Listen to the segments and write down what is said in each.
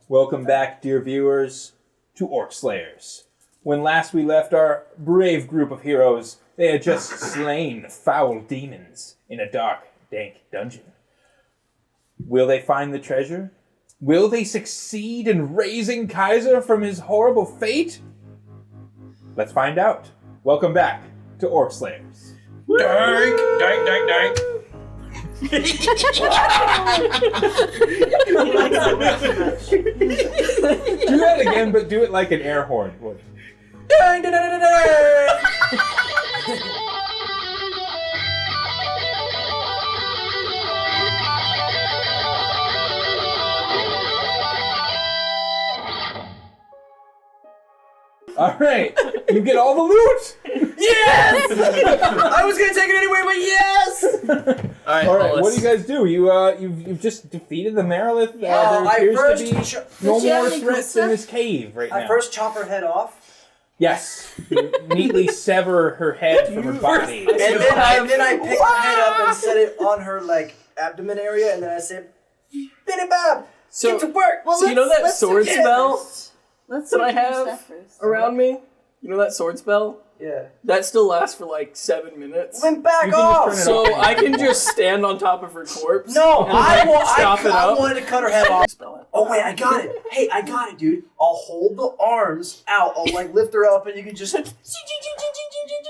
Welcome back, dear viewers, to OrcSlayers. When last we left our brave group of heroes, they had just slain foul demons in a dark, dank dungeon. Will they find the treasure? Will they succeed in raising Kizer from his horrible fate? Let's find out. Welcome back to OrcSlayers. Dank, dank, dank, dank. Do that again, but do it like an air horn. Dang, dang, dang, dang, dang. All right, you get all the loot. Yes! I was gonna take it anyway, but yes! All right, what do you guys do? You've just defeated the Merilith. There appears to be no more threats in this cave right now. I first chop her head off. Yes, you neatly sever her head from her body. And then I pick her head up and set it on her abdomen area, and then I say, "Bitty Bob, get to work." Well, so you know that sword spell Let's that I have around me? You know that sword spell? Yeah. That still lasts for like 7 minutes. Then back off. So I can just stand on top of her corpse. No, I up. wanted to cut her head off. Oh wait, I got it. Hey, I got it, dude. I'll hold the arms out. I'll lift her up, and you can just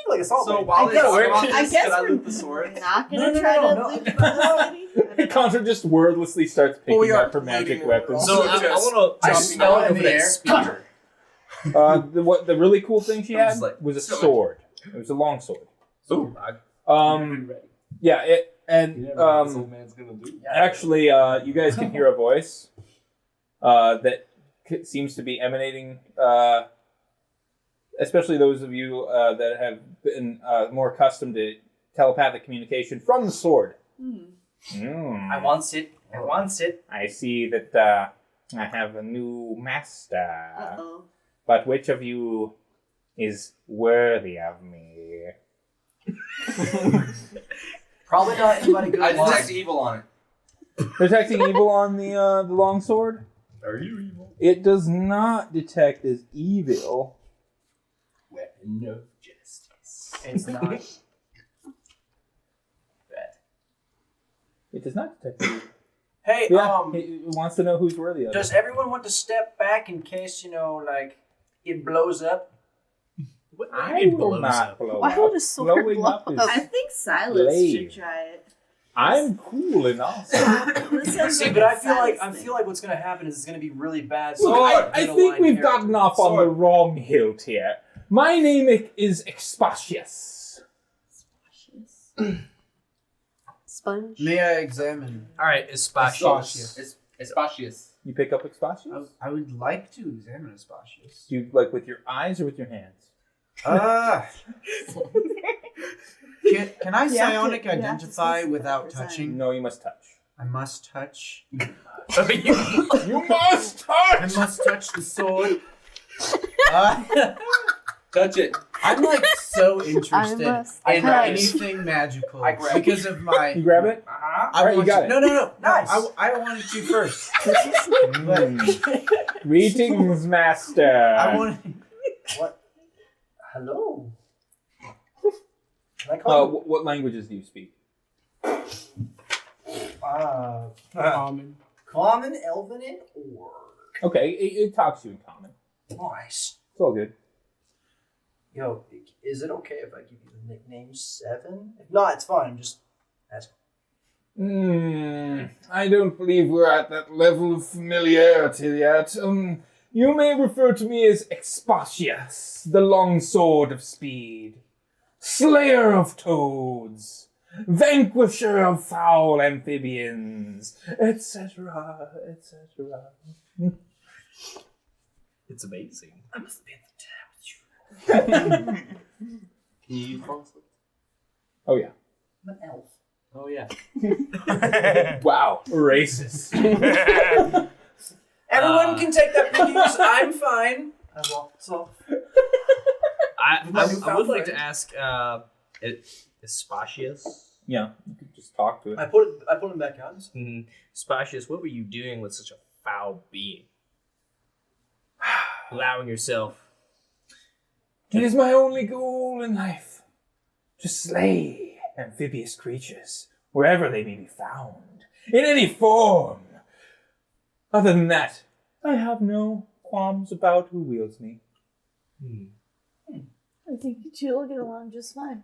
like a salt. So while it's I guess I we're loot the sword? not gonna try to loot the body. Contra just wordlessly starts picking up her magic weapons. So I want to spell it over that speaker. The really cool thing she had Like, was a sword. It was a long sword. So Yeah, it and this old man's gonna do. actually, you guys can hear a voice that seems to be emanating, especially those of you that have been more accustomed to telepathic communication from the sword. I want it. I want it. I see that I have a new master. Uh-oh. But which of you is worthy of me? Probably not anybody good. I detect evil on it. Detecting evil on the long sword? Are you evil? It does not detect as evil. Weapon of justice. It's not. It does not detect evil. Hey, Yeah, it wants to know who's worthy of does it. everyone want to step back in case it blows up? I will not blow Why up. would a sword Blowing blow up is up? I think Silas Blade. should try it. I'm cool and awesome. This sounds See, like but a I feel like Silas thing. what's gonna happen is it's gonna be really bad. Look, I think we've gotten off on the wrong hilt here. My name is Expatius. Sponge. May I examine? All right, Espatius. You pick up Expatius? I would like to examine Espatius. Do you like with your eyes or with your hands? Can I psionic you have to identify specify without percent. touching? No, you must touch. I must touch. You must touch! I must touch the sword. Touch it. I'm so interested must in touch. anything magical I grab it. because of my. You grab it? I Alright, you want got to- it. No. Nice. I wanted to first. Greetings, master. I want. What? Hello. Can I call you? What languages do you speak? Common. Common, Elven, and Orc. Okay, it talks to you in common. Nice. It's all good. Yo, is it okay if I give you the nickname 7? If not, it's fine. I'm just asking. I don't believe we're at that level of familiarity yet. You may refer to me as Expatius, the long sword of speed, slayer of toads, vanquisher of foul amphibians, etc., etc. It's amazing. I must spend the time with you. Can you use crosswords? Oh yeah. I'm an elf. Oh yeah. Wow, racist. Everyone can take that pickings. I'm fine. I walked off. I would like to ask Espatius. Yeah, you could just talk to it. I put him back on. Espatius, what were you doing with such a foul being? allowing yourself. It is my only goal in life to slay amphibious creatures wherever they may be found, in any form. Other than that, I have no qualms about who wields me. I think you two will get along just fine.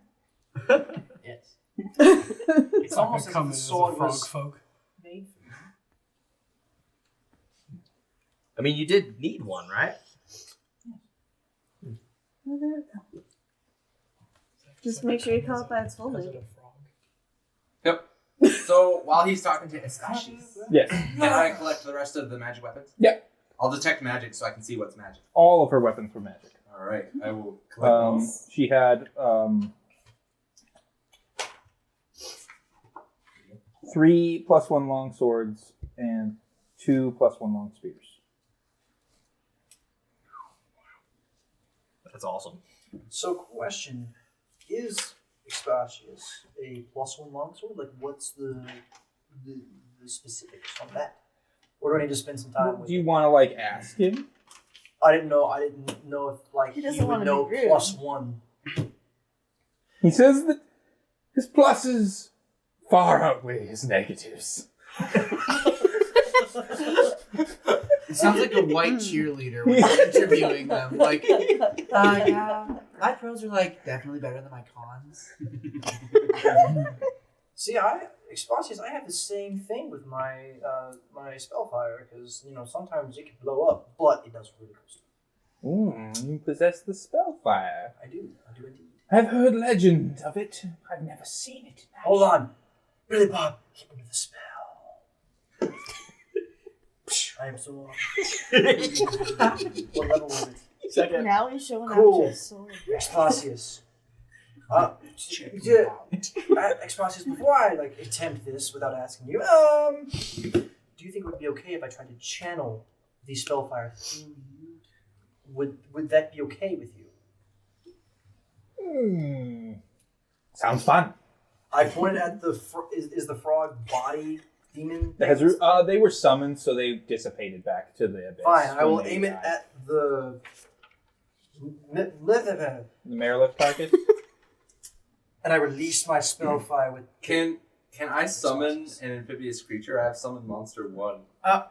Yes. It's It's almost as if the sword was folk. made for you. I mean, you did need one, right? Oh, there we go. Just make sure you call it by its full name. Yep. So while he's talking to Estacius, Yes. can I collect the rest of the magic weapons? Yep. I'll detect magic so I can see what's magic. All of her weapons were magic. All right, I will collect those. She had 3 +1 long swords and 2 +1 long spears. That's awesome. So, question: is Estacius a +1 longsword? Like, what's the specifics on that? Or do I need to spend some time with Do you him? want to like ask him? I didn't know if like He he, doesn't would wanna know be rude. +1. He says that his pluses far outweigh his negatives. It sounds like a white cheerleader when you're interviewing them. Like, yeah, my pros are like definitely better than my cons. See, Estacius, I have the same thing with my my spellfire because sometimes it can blow up, but it does really cool stuff. You possess the spellfire. I do indeed. I've heard legend of it. I've never seen it. Hold on, Billy Bob, hit me with the spell. I am so. What level was it? Second. Now he's showing Cool. out his sword. Estacius. Estacius, before I attempt this without asking you, do you think it would be okay if I tried to channel the spellfire through you? Would that be okay with you? Sounds fun. I pointed at the is the frog body demon? The they were summoned, so they dissipated back to the abyss. Fine, I will when they aim it died. at the the Marilith target. and I release my spellfire with. Can I summon an amphibious creature? I have summoned monster 1. I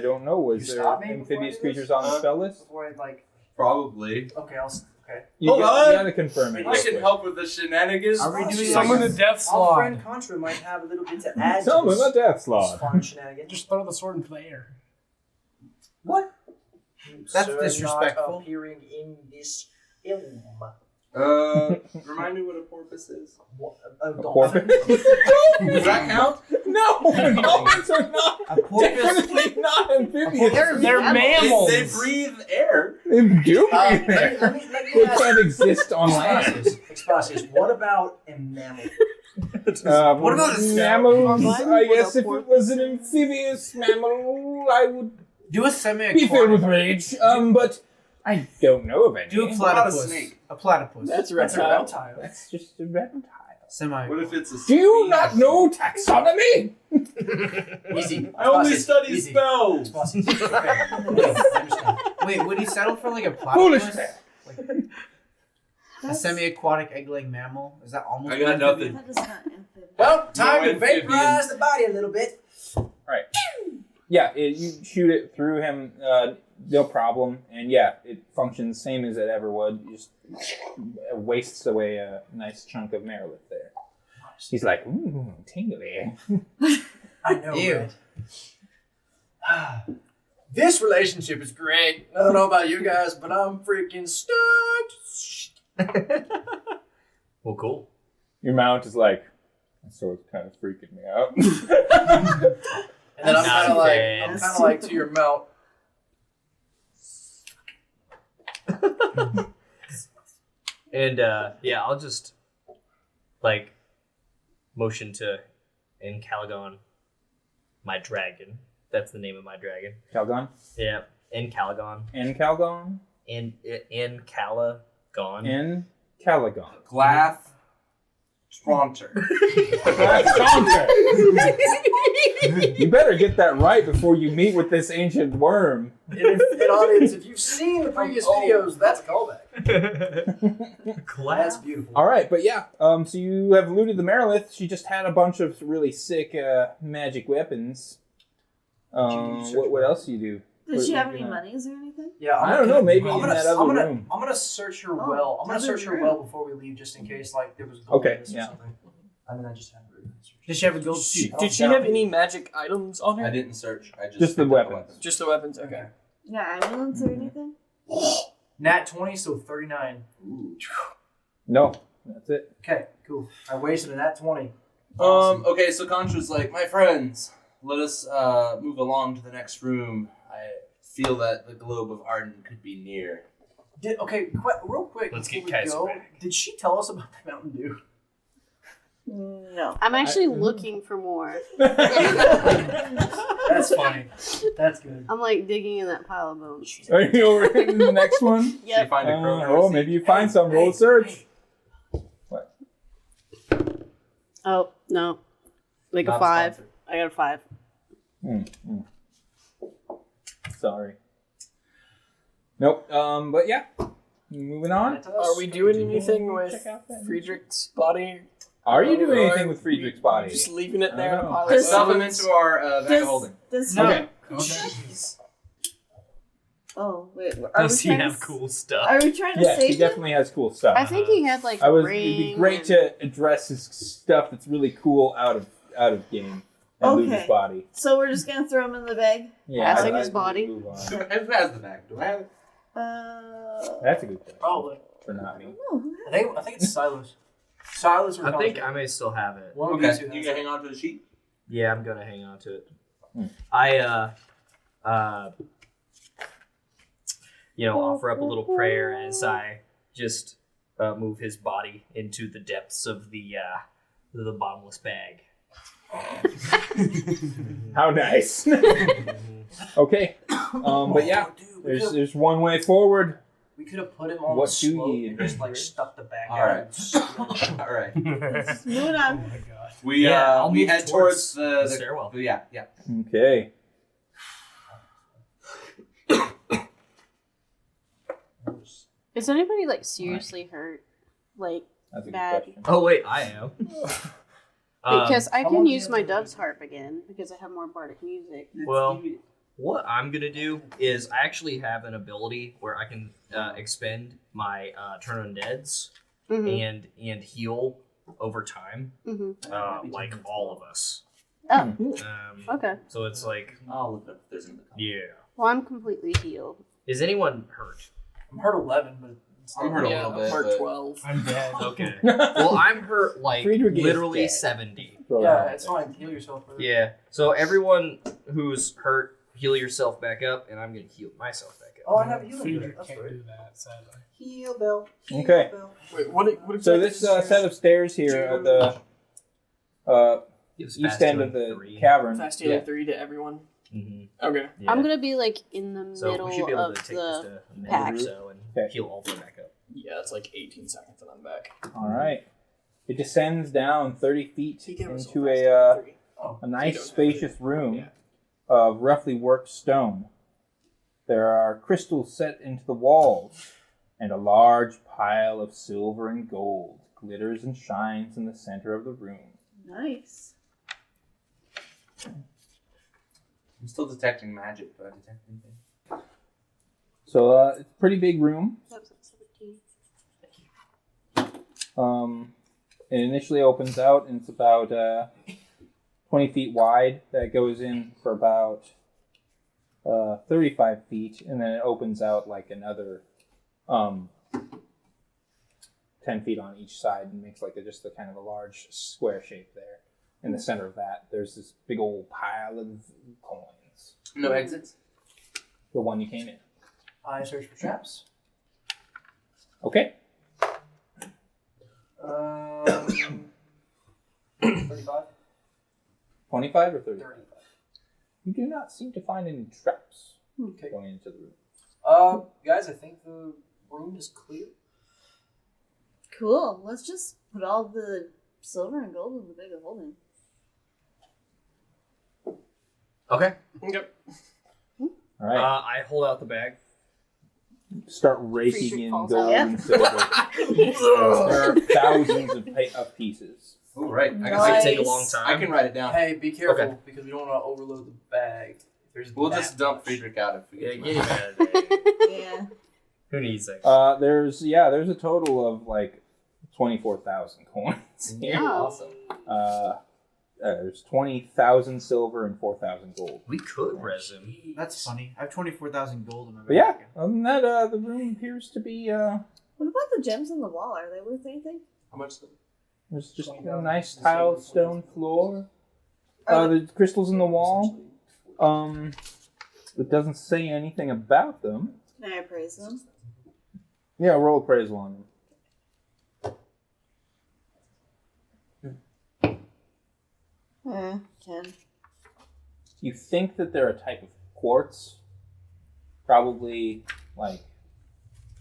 don't know. Was You there stop me before amphibious I do creatures this? on the spell list? Before I Probably. okay, okay. You Hold on. gotta confirm it. I can help with the shenanigans. Are we doing Summon like a a death Our slot? friend Contra might have a little bit to add Summon to a this death slot. fun shenanigans. Just throw the sword into the air. What? That's Sir, disrespectful. Not appearing in this film. Remind me what a porpoise is. A Porpoise? Does that count? No, dolphins are not. A porpoise. Definitely not amphibious. They're mammals. They breathe air. They do let breathe there. me They ask can't exist on land. Exposius, what about a mammal? What about a mammals? salmon? I What guess a if it was an amphibious mammal, I would Do a semi be filled with rage. But I don't know of any. Do a about a platypus. snake? A platypus. That's a reptile. That's just a reptile. Semi. What if it's a Do you not know taxonomy? Easy. I only Exposius, study easy. spells. Exposius. Okay. I understand. Wait, would he settle for like a platypus? Foolish. A semi-aquatic egg-laying mammal? Is that almost? I got an nothing. amphibian? That is not amphibious. Well, time No to vaporize amphibians. the body a little bit. Yeah, you shoot it through him, no problem. And yeah, it functions same as it ever would. You just wastes away a nice chunk of Marilith there. He's like, ooh, tingly. I know, Ew. right? This relationship is great. I don't know about you guys, but I'm freaking stoked. Well, cool. Your mount is like, that sword's kind of freaking me out. And then I'm Not kind of like, fans. to your mount. And yeah, I'll just motion to Encalagon, my dragon. That's the name of my dragon. Calgon? Yeah, Encalagon. In Calgon? Encalagon. In Calagon. Glath. Spronter. That's Contra. You better get that right before you meet with this ancient worm. And audience, if you've seen the previous videos, that's a callback. That's beautiful. All right, but yeah, so you have looted the Merilith. She just had a bunch of really sick magic weapons. What else do you do? Does she What- have what any you know? monies or anything? Yeah, I don't know. Maybe I'm in gonna, that I'm other gonna, room. I'm gonna search her Oh, well. I'm gonna another search her room. well before we leave, just in case like there was gold Okay, in this or yeah. something. I mean, I just haven't really searched. Does she have a gold She, tooth? did she have any magic items on her? I didn't search. I just Just the picked up weapons. Just the weapons. Okay. Yeah, ambulance or anything? Nat 20, so 39. No, that's it. Okay, cool. I wasted a nat 20. Okay, so Contra's like, my friends, let us move along to the next room. I feel that the Globe of Arden could be near. Real quick. Let's before get we Kizer go, back. Did she tell us about the Mountain Dew? No. I'm actually looking for more. That's funny. That's good. I'm like digging in that pile of bones. Are you over in the next one? Did you find a crow? Oh, maybe you find some. Roll search. Oh no, like Not a 5. sponsored. I got a 5. Sorry. Nope. But yeah. Moving on. Are we doing anything with Friedrich's body? Are you doing Or anything with Friedrich's body? Just leaving it there in a Oh. pile I of stuff him bones? into our bag of holding. Does Okay. Jeez. Oh, wait. Are Does we he trying have to, cool stuff? Are we trying to Yes, he save him? definitely has cool stuff. I think he had like I a was. ring. It'd be great and- to address his stuff that's really cool out of game and loot his Okay. body. So we're just gonna throw him in the bag? Passing I- his body. move on. Who has the bag? Do I have it? That's a good question. Probably. For not me. Oh, I think it's Silas. Silas or I think Contra. I may still have it. One of Okay, these two you has can it. hang on to the sheet. Yeah, I'm gonna hang on to it. Hmm. I offer up a little prayer as I just move his body into the depths of the bottomless bag. How nice. Okay. But yeah, Dude, there's one way forward. we could have put him on What the do slope you and just like do? stuck the bag All down. right. and slid. All right. moving on. We Yeah, I'll we move head towards towards the stairwell. Yeah. Okay. Is anybody like seriously hurt? Like That's a good Bad. question. Oh wait, I am. because I how can long do use you my have to Dove's harp again because I have more bardic music. Well, what I'm gonna do is I actually have an ability where I can expend my turn undeads Mm-hmm. and heal over time, Mm-hmm. like all of us. Oh, Um, okay. so it's like, I'll look it up if there's anything. yeah. Well, I'm completely healed. Is anyone hurt? I'm hurt 11, but it's I'm hurt a Yeah, little bit. part but 12. I'm dead. Okay. Well, I'm hurt like Friedrich is literally dead. 70. Throw it yeah, out it's there. fine. Heal yourself. Brother. Yeah. So everyone who's hurt, heal yourself back up, and I'm gonna heal myself back up. Oh, I have a healing. Friedrich That's can't right. do that, sadly. Heal bell. Heal Okay. bell. Wait, what So exactly this is set of stairs here at the Gives east fast end of healing the 3. cavern. fast healing 3 to everyone? Mhm. Okay. Yeah. I'm gonna be like in the So middle we should be able of to take the. just a minute pack. or so and Okay. heal all the way back up. Yeah, it's like 18 seconds and I'm back. All right. It descends down 30 feet He gave us into fast a healing 3. Oh, a nice don't have spacious room Yeah. of roughly worked stone. There are crystals set into the walls, and a large pile of silver and gold glitters and shines in the center of the room. Nice. I'm still detecting magic. Do I detect anything? So it's a pretty big room. That was at 17. It initially opens out, and it's about 20 feet wide. That goes in for about 35 feet, and then it opens out like another 10 feet on each side, and makes like just a kind of a large square shape there. In the center of that, there's this big old pile of coins. No exits. The one you came in. I search for traps. Okay. 35. 25 or 30? 35. You do not seem to find any traps Okay. going into the room. Guys, I think the room is clear. Cool. Let's just put all the silver and gold in the bag of holding. Okay. Yep. All right. I hold out the bag. Start raking Friedrich in falls gold out. and silver. There are thousands of pieces. Oh, right. It might take a long Nice. time. I can write it down. Hey, be careful Okay. because we don't want to overload the bag. If there's We'll that just dump much. Friedrich out if we Yeah, get get him out of there. Yeah. Who needs it? There's a total of like 24,000 coins here. Oh. Awesome. There's 20,000 silver and 4,000 gold. We could res him. That's funny. I have 24,000 gold in my bag. But yeah, other than that, the room appears to be What about the gems on the wall? Are they worth anything? How much? there's just a nice tiled stone floor. The crystals in the wall. It doesn't say anything about them. Can I appraise them? Yeah, roll appraisal on them. 10. You think that they're a type of quartz? Probably like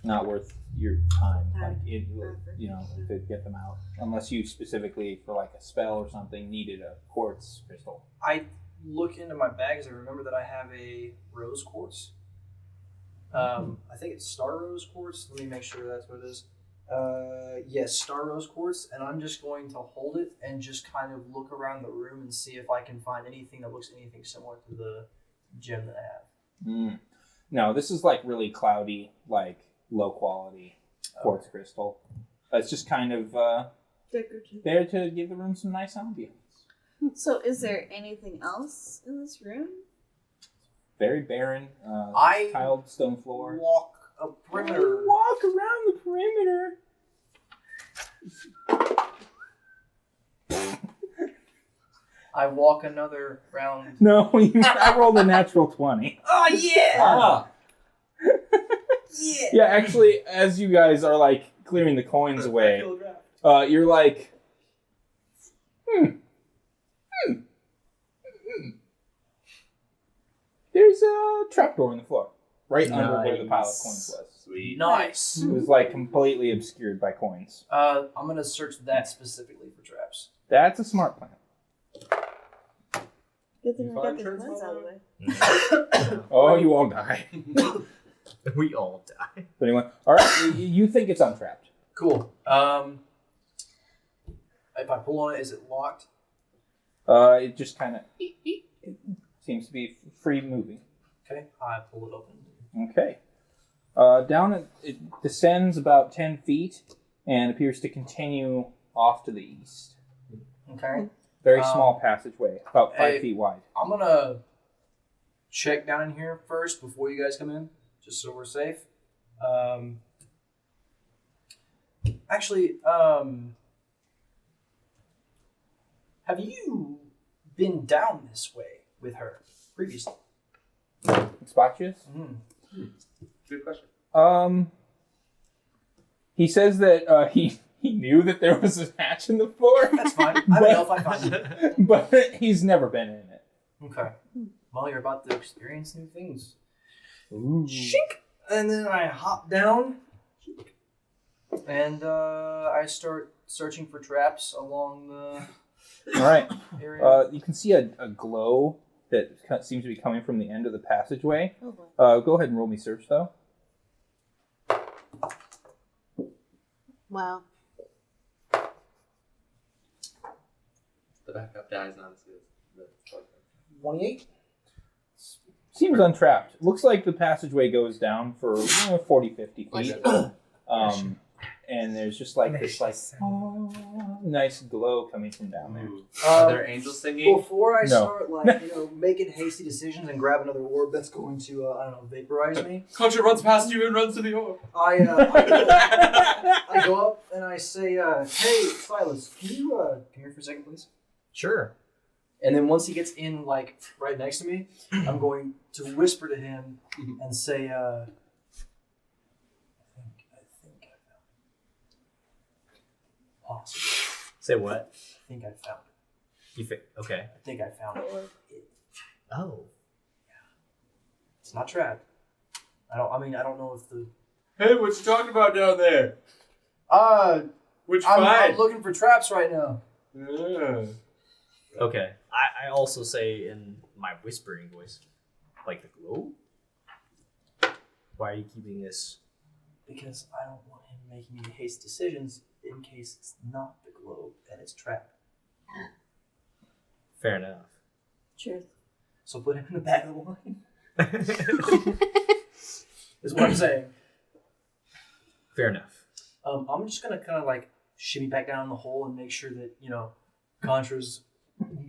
not worth your time. Like it, to get them out, unless you specifically for like a spell or something needed a quartz crystal. I look into my bags. I remember that I have a rose quartz. I think it's star rose quartz. Let me make sure that's what it is. Yes, star rose quartz, and I'm just going to hold it and just kind of look around the room and see if I can find anything that looks anything similar to the gem that I have. No, this is like really cloudy, like low quality quartz crystal. It's just kind of Decorative. there to give the room some nice ambience. So, is there anything else in this room? Very barren, I tiled stone floor. walk a perimeter. Walk around the perimeter. I walk another round. No, I rolled a natural 20. Oh yeah! Ah. Yeah. Yeah, actually, as you guys are like clearing the coins away, you're like, There's a trapdoor in the floor, right under where the pile of coins was. Sweet. Nice. It was like completely obscured by coins. I'm gonna search that specifically for traps. That's a smart plan. Good thing You I got find the turns coins on out of the way. Oh, you all die. We all die. Anyone? All right, you think it's untrapped. Cool. If I pull on it, is it locked? It just kind of seems to be free moving. Okay, I pull it open. Okay. Down it descends about 10 feet and appears to continue off to the east. Okay. Very small passageway, about 5 hey, feet wide. I'm gonna check down in here first before you guys come in, just so we're safe. Actually, have you been down this way with her previously? Spotches? Good question. He says that he knew that there was a hatch in the floor. That's fine. I don't know if I find it. But he's never been in it. Okay. Well, you're about to experience new things. Ooh. Shink! And then I hop down, and I start searching for traps along the All right. area. You can see a glow that seems to be coming from the end of the passageway. Oh boy. Go ahead and roll me search, though. Wow. The backup dies not as good as 28? Seems untrapped. Looks like the passageway goes down for 40, 50 feet. And there's just like this nice glow coming from down there. Are there angels singing? Before I No. start, making hasty decisions and grab another orb that's going to, vaporize me, Contra runs past you and runs to the orb. I go up and I say, "Hey, Silas, can you come here for a second, please?" Sure. And then once he gets in, like, right next to me, I'm going to whisper to him and say, I think I found it. Awesome. Say what? I think I found it. You okay. I think I found it. Oh. It's not trapped. I don't know if the... Hey, what you talking about down there? Which I'm looking for traps right now. Okay. I also say in my whispering voice, like the globe? Why are you keeping this? Because I don't want him making any hasty decisions in case it's not the globe and it's trapped. Fair enough. Truth. So put him in the back of the line. Is what I'm saying. Fair enough. I'm just gonna kind of like shimmy back down the hole and make sure that Contra's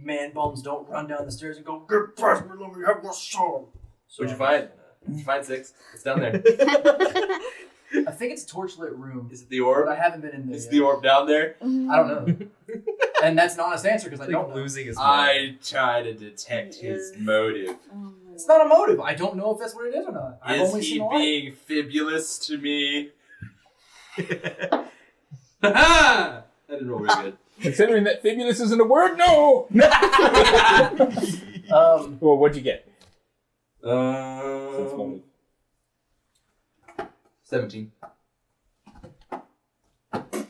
man bums don't run down the stairs and go, "Get past me, let me have my soul." So What'd you find? Did you find 6? It's down there. I think it's a torchlit room. Is it the orb? But I haven't been in there. Is yet. the orb down there? I don't know. And that's an honest answer because I don't know. losing his mind. I try to detect his motive. It's not a motive. I don't know if that's what it is or not. I've Is only he seen a light. being fibulous to me? Ha! That didn't roll very good. Considering that fibulous isn't a word, no! Well, what'd you get? 17.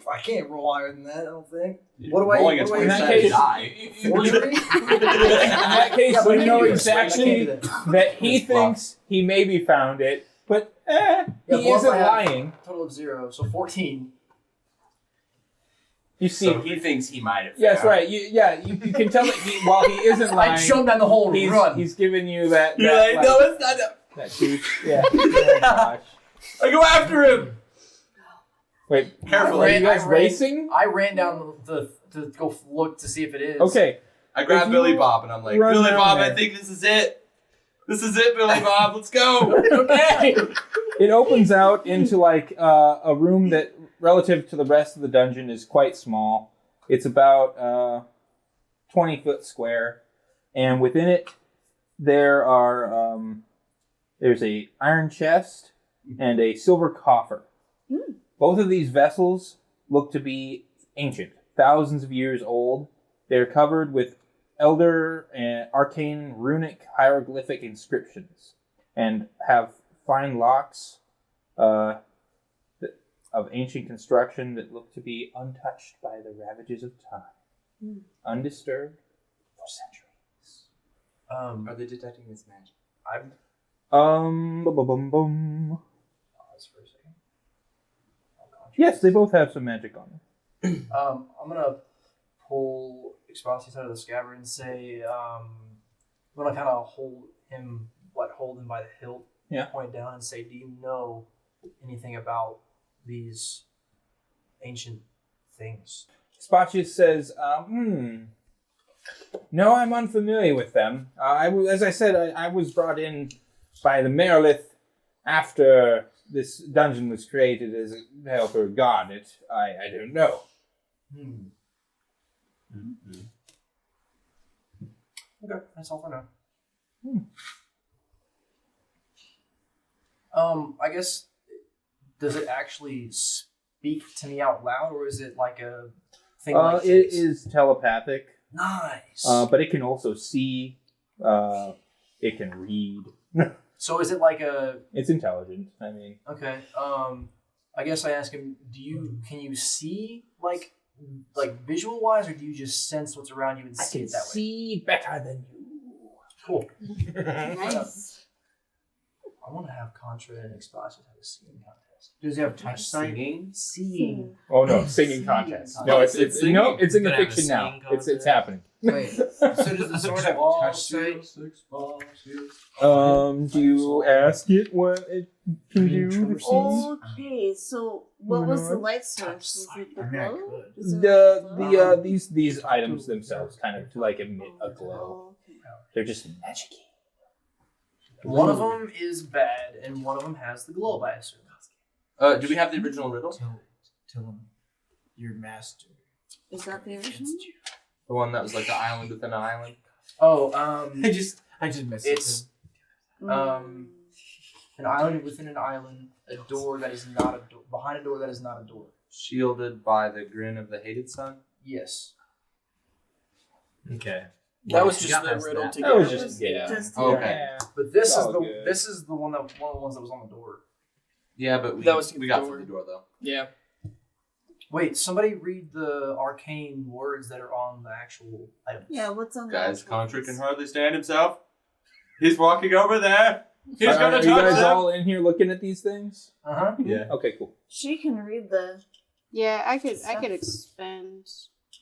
I can't roll higher than that, I don't think. Rolling a what do I 20 in that sided case- die. Forgery? In that case, Yeah, but you know I can't exactly do that. that he It's blocked. thinks he maybe found it, but he Yeah, plus isn't I have lying. Total of 0, so 14. You see, So he thinks he might have. yes, found right. You can tell that while he isn't lying, I jump down the hole and run. he's giving you that. You're that, like, no, it's not. that juice. Yeah. Oh, gosh. I go after him. Wait, Careful. are you guys I ran- racing? I ran down to go look to see if it is. Okay. I grab If Billy you Bob and I'm like, run Billy down Bob, I there- think this is it. This is it, Billy Bob. Let's go. Okay. It opens out into like a room that, relative to the rest of the dungeon, is quite small. It's about 20 foot square, and within it there are there's a iron chest and a silver coffer. Both of these vessels look to be ancient, thousands of years old. They're covered with elder and arcane runic hieroglyphic inscriptions and have fine locks of ancient construction that look to be untouched by the ravages of time, undisturbed for centuries. Are they detecting this magic? Bum, bum, bum, bum. Pause for a second. Yes, they both have some magic on them. I'm gonna pull Exposius out of the scabbard and say, I'm gonna kind of hold him by the hilt, Yeah. point down and say, "Do you know anything about these ancient things?" Spatius says, no, I'm unfamiliar with them. As I said, I was brought in by the Merilith after this dungeon was created as a helper god. I don't know. Okay, that's all for now. I guess, does it actually speak to me out loud, or is it like a thing like It this? is telepathic, Nice. but it can also see. It can read. So is it like a... It's intelligent. I mean, Okay, I guess I ask him, can you see, like visual wise, or do you just sense what's around you and I see can it that way? see better than you. Cool. Nice. I want to have Contra and Exposius have a singing contest. Does he have touch sight? Singing? Seeing. Oh no, singing contest. No, it's It's singing. no, it's in the Gonna have a fiction now. singing It's happening. Wait, so does the sword have touch sight? Do you ask it what it can do? to see? Okay, so what was the light source? Was it the I mean, I glow? could. Was it the glow? These items themselves kind of like emit a glow. Oh, okay. They're just magic-y. One of them is bad, and one of them has the globe, I assume. Do we have the original riddle? Tell him your master. Is that the original? The one that was like the island within an island? Oh, I just missed it's it. an island within an island, a door that is not a door, behind a door that is not a door. Shielded by the grin of the hated sun? Yes. Okay. That was You just got the past riddle that. to That was get. just yeah. Just Okay. Yeah. But this It's is all the good. one of the ones that was on the door. Yeah, but That was we got the through the door though. Yeah. Wait, somebody read the arcane words that are on the actual items. Yeah, what's on Guys, the Contra can hardly stand himself. He's walking over there. He's Are gonna you touch guys them. all in here looking at these things? Uh-huh. Yeah. Okay, cool. She can read the. Yeah, I could expend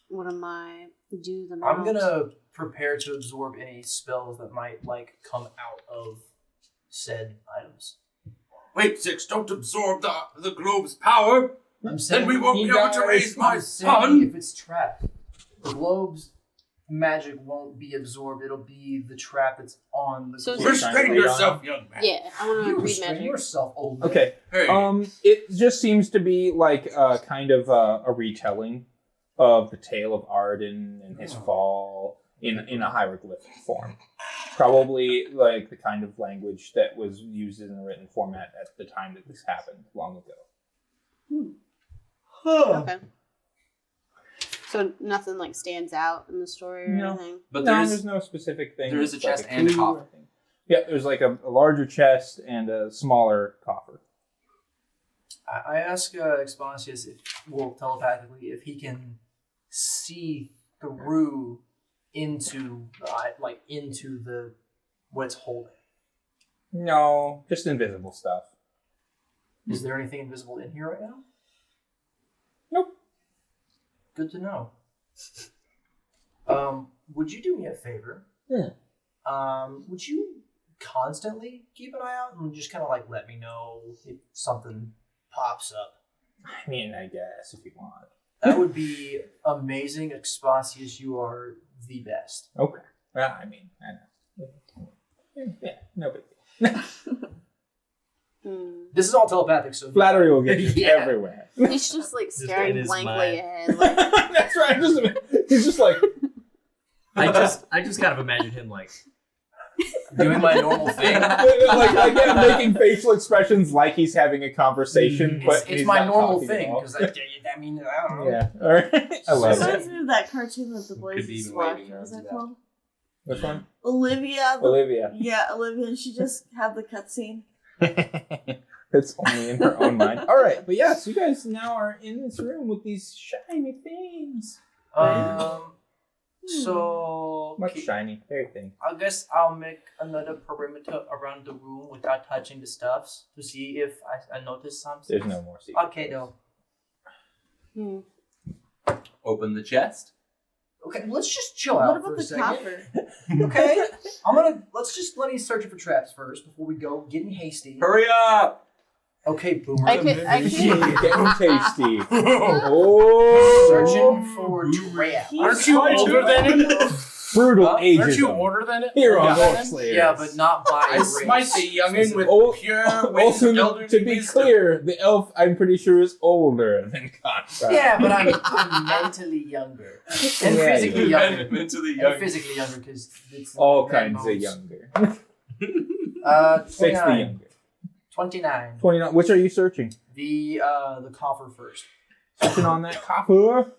one of my do the I'm mount. gonna prepare to absorb any spells that might like come out of said items. Wait, Six, don't absorb the globe's power. I'm saying Then we won't be you able to guys- raise my I'm saying son. if it's trapped, the globe's magic won't be absorbed. It'll be the trap that's on the So globe. is Restrain Restrain yourself, young man. Yeah, I want You to read restrain magic. yourself, old man. Okay. Hey. It just seems to be like kind of a retelling of the tale of Arden and his fall in a hieroglyphic form. Probably like the kind of language that was used in a written format at the time that this happened long ago. Okay. So nothing like stands out in the story or No. anything. But No, there's there's no specific thing. there is a It's like chest and a clue or coffer. thing. Yeah, there's like a larger chest and a smaller coffer. I ask Expansius telepathically if he can see through into the what it's holding. No, just invisible stuff. Is there anything invisible in here right now? Nope. Good to know. Would you do me a favor? Yeah. Would you constantly keep an eye out and just kind of like let me know if something pops up? I mean, I guess if you want. That would be amazing, Expansius. You are the best. Okay. Well, I mean, I know. Yeah, no big deal. This is all telepathic, so Flattery will get you Yeah. everywhere. He's just like in staring his blankly mind. ahead. Like, That's right. He's just like, I just kind of imagine him like doing my normal thing. like yeah, making facial expressions like he's having a conversation, but It's he's my not normal talking at thing all. because I mean I don't know. Yeah. All right. I love it. Reminds me of that cartoon with the Could boys be in even Squash. waving What's around that to called? Which one? Olivia. Olivia. Yeah, Olivia. And she just had the cutscene. It's only in her own mind. All right, but yes, you guys now are in this room with these shiny things. So Much shiny, very thin. I guess I'll make another perimeter around the room without touching the stuffs to see if I notice something. There's no more secrets. Okay, though. Open the chest. Okay, let's just chill What out about for a the second. copper? Okay, let me search for traps first before we go getting hasty. Hurry up! Okay, Boomer. I could Getting tasty. Oh, Searching for traps. Aren't you older than him? brutal Huh? ageism. Aren't you older than it? Here on Yeah. OrcSlayers. Yeah, but not by I race. smite the youngin with Oh, pure Also, elderly to be wisdom. clear, the elf, I'm pretty sure, is older than Contra. Yeah, but I'm mentally younger and Yeah, physically yeah. younger. Mentally And young. physically younger because it's All like kinds of modes. younger. 60 29. younger. 29. 29. Which are you searching? The coffer first. Searching on that copper.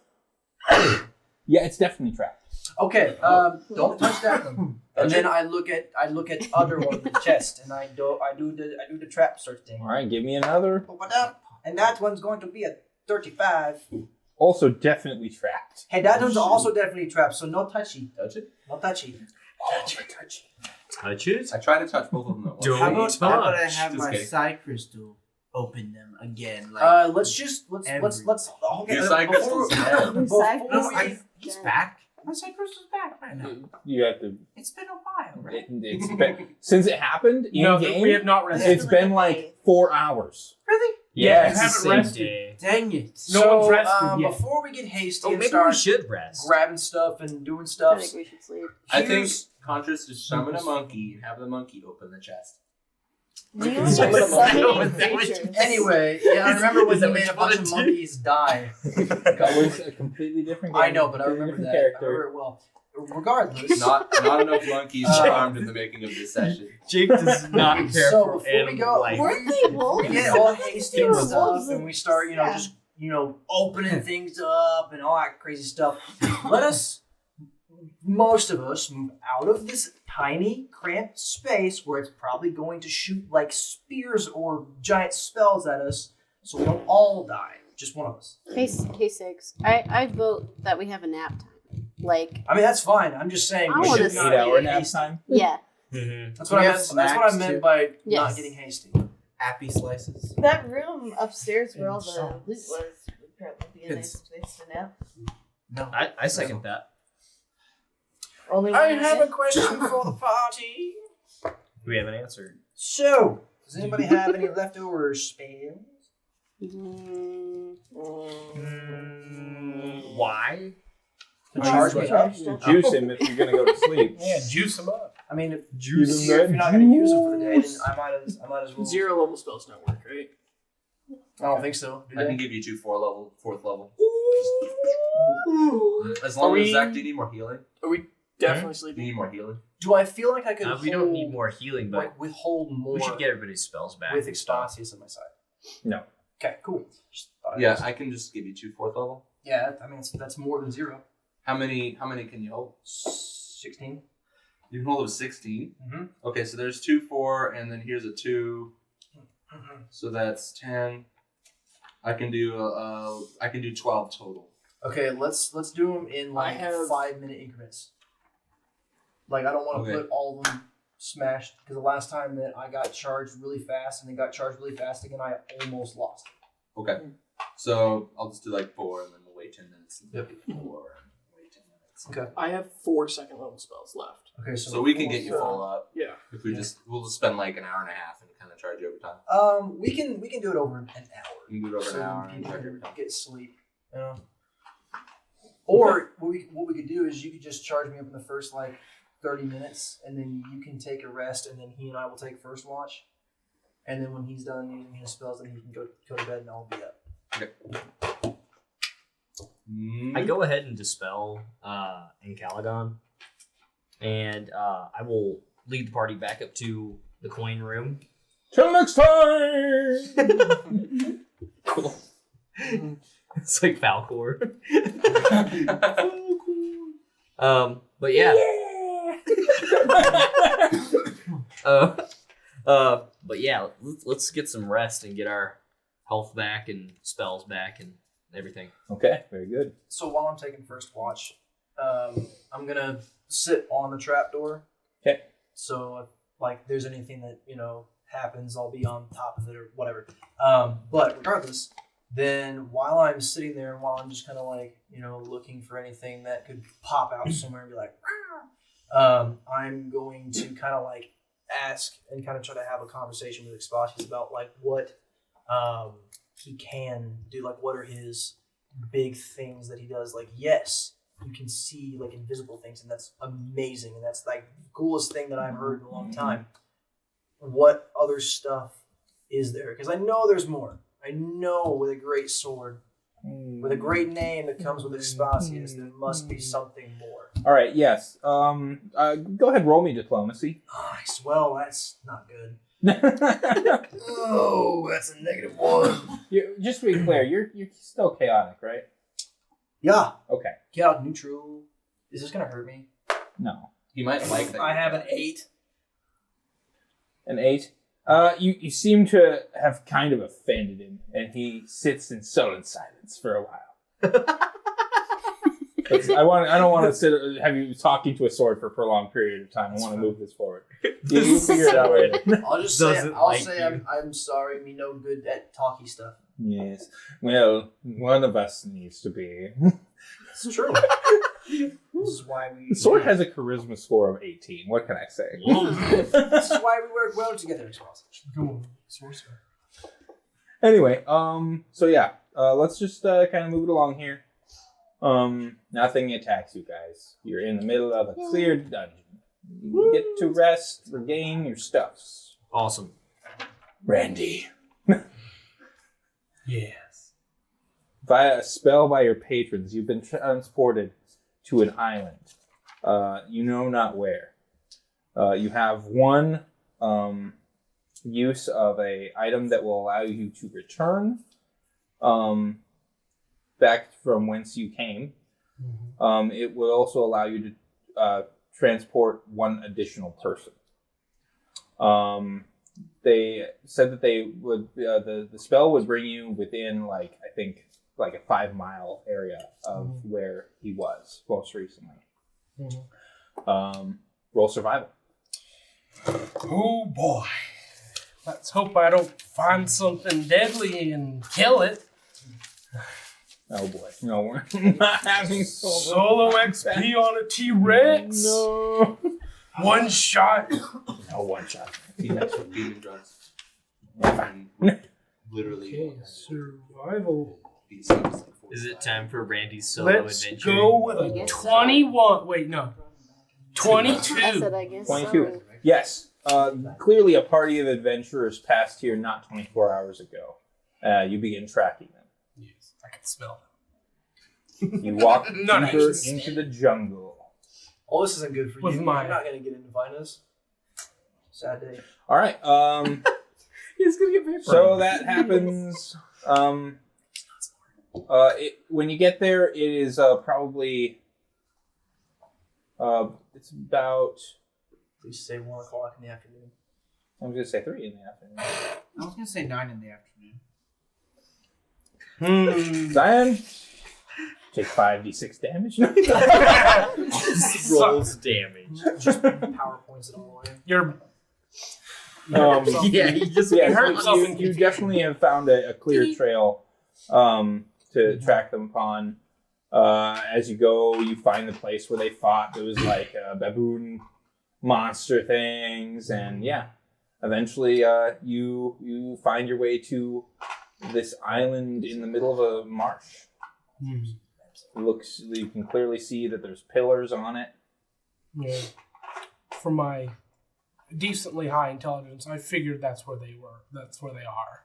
Yeah, it's definitely trapped. Okay, don't touch that one. And then I look at other one in the chest, and I do the trap search thing. All right, give me another. Open up, and that one's going to be a 35. Also, definitely trapped. Hey, that one's also definitely trapped, so no touchy, Touch it. no touchy. touch it. I try to touch both of them at once. Don't How about I touch. have Just my kidding. side crystal open them again? Like, Let's okay. Your side before- crystal's dead. before Side we- crystal? it's back. My side crystal's back right now. You have to. It's been a while, right? It's been, since it happened in No, game. we have not rested. It's been like 4 hours. Really? Yeah, you it's the haven't same rested. day. Dang it. No one's rested yet. Before we get hasty Oh, and maybe we start should rest. grabbing stuff and doing I stuff, think we should sleep. I think here's- Contra's to summon a monkey and have the monkey open the chest. You Is that are what- summoning is that what you- creatures. Anyway, yeah, I remember when Is you that what made a you bunch of wanted to? monkeys die. That was a completely different game. I know, but I completely remember that. different I character. remember it well. Regardless, Not enough monkeys were harmed in the making of this session. Jake does not care So for before we animal go- life. Weren't they wolves? we get all hasty They and were stuff, wolves and we start, yeah. just opening things up and all that crazy stuff. Most of us, move out of this tiny, cramped space where it's probably going to shoot like spears or giant spells at us, so we don't all die. Just one of us. Hey, Six. I vote that we have a nap time. Like, I mean, that's fine. I'm just saying I we wanna should see not 8-hour get nap hasty. time. yeah. That's what I meant. That's what I meant by not Yes. getting hasty. Appy slices. That room upstairs where all the Songs. loot was would probably be a nice place to nap. No. I second that. Only I one have night. a question for the party. We haven't answered. So, does anybody have any leftover spells? Why? To charge me up? Juice him if you're gonna go to sleep. Yeah, juice them up. I mean, if Juice. you're not going to use them for the day, then I might as well. 0 level spells don't work, right? I don't think so. Do I they? can give you 2 fourth level. As Are long we- as Zach, do you need more healing? Are we definitely Do you sleeping? need more healing? Do I feel like I could? We don't need more healing, but Like withhold more we should get everybody's spells back. with Expasius on my side. No. Okay, cool. Just thought I'd Yeah, ask. I can just give you 2 fourth level. Yeah, I mean that's more than 0. How many can you hold? 16. You can hold up 16. Mhm. Okay, so there's 2, 4, and then here's a 2. So that's 10. I can do 12 total. Okay, let's do them in like I have- 5-minute increments. Like I don't want to Okay. put all of them smashed because the last time that I got charged really fast and then got charged really fast again, I almost lost. Okay. So I'll just do like 4 and then we'll wait 10 minutes. And Yep. do 4 and wait 10 minutes. Okay. I have 4 second level spells left. Okay, So we can get you So- full up. Yeah. If we'll just spend like an hour and a half and kind of charge you over time. We can do it over an hour. You can do it over So an hour and people charge you can over time. get sleep. You know? Or what we could do is you could just charge me up in the first like 30 minutes, and then you can take a rest, and then he and I will take first watch. And then when he's done using his spells, then he can go to bed, and I'll be up. I go ahead and dispel Encalagon, and I will lead the party back up to the coin room. Till next time. Cool. It's like Falcor. But yeah. But yeah, let's get some rest and get our health back and spells back and everything. Okay, very good. So while I'm taking first watch, I'm gonna sit on the trapdoor. Okay. So if like there's anything that happens, I'll be on top of it or whatever. But regardless, then while I'm sitting there and while I'm just kind of like looking for anything that could pop out somewhere and be like, I'm going to kind of like ask and kind of try to have a conversation with Expasius about like what he can do, like what are his big things that he does. Like, yes, you can see like invisible things, and that's amazing, and that's like the coolest thing that I've heard in a long time. What other stuff is there? Because I know there's more. I know with a great sword, with a great name that comes with Expasius, there must be something more. All right. Yes. Go ahead. Roll me diplomacy. Nice. Well, that's not good. You're, Oh, that's a -1. just to be clear, you're still chaotic, right? Yeah. Okay. Get out neutral. Is this gonna hurt me? No. He might like that. I have an 8. An 8. You seem to have kind of offended him, and he sits in sullen silence for a while. I don't want to have you talking to a sword for a prolonged period of time. I want to move this forward. You figure it out later. I'll just say Doesn't I'll like say you. I'm sorry. Me no good at talky stuff. Yes. Well, one of us needs to be. It's true. This is why we. The sword has a charisma score of 18. What can I say? This is why we work well together, Expasius. Come on, sorcerer. Anyway, so yeah, let's just kind of move it along here. Nothing attacks you guys. You're in the middle of a cleared dungeon. You get to rest, regain your stuffs. Awesome. Randy. Yes. Via a spell by your patrons, you've been transported to an island. You know not where. You have one use of a item that will allow you to return back from whence you came. It will also allow you to transport one additional person. they said that they would the spell would bring you within I think a 5-mile area of where he was most recently. Roll survival. Oh boy. Let's hope I don't find something deadly and kill it. Oh boy. No, we're not having Solo XP on a T-Rex. No. One shot. No one shot. That's what demon drugs. Literally. Okay, survival. Is it time for Randy's solo Let's adventure? go with I a guess so. 21. Wait, no. 22. I said, I guess 22. so. Yes. Clearly a party of adventurers passed here not 24 hours ago. You begin tracking them. Yes, I can smell You walk Not deeper actually. into the jungle. All this isn't good for With you. my- You're not going to get in to find us. Sad day. All right. He's gonna get vaporized. So that happens. When you get there, it is probably. It's about. Please say 1 o'clock in the afternoon. I was gonna say 3 in the afternoon. I was gonna say 9 in the afternoon. Zion, take 5d6 damage. Rolls damage. Just PowerPoints it all away. You're. Yeah, he just Yeah, hurt so himself in you confusion. definitely have found a clear trail to track them upon. As you go, you find the place where they fought. There was baboon monster things, and eventually you find your way to this island in the middle of a marsh. It looks, you can clearly see that there's pillars on it. Yeah. For my decently high intelligence, I figured that's where they were. That's where they are.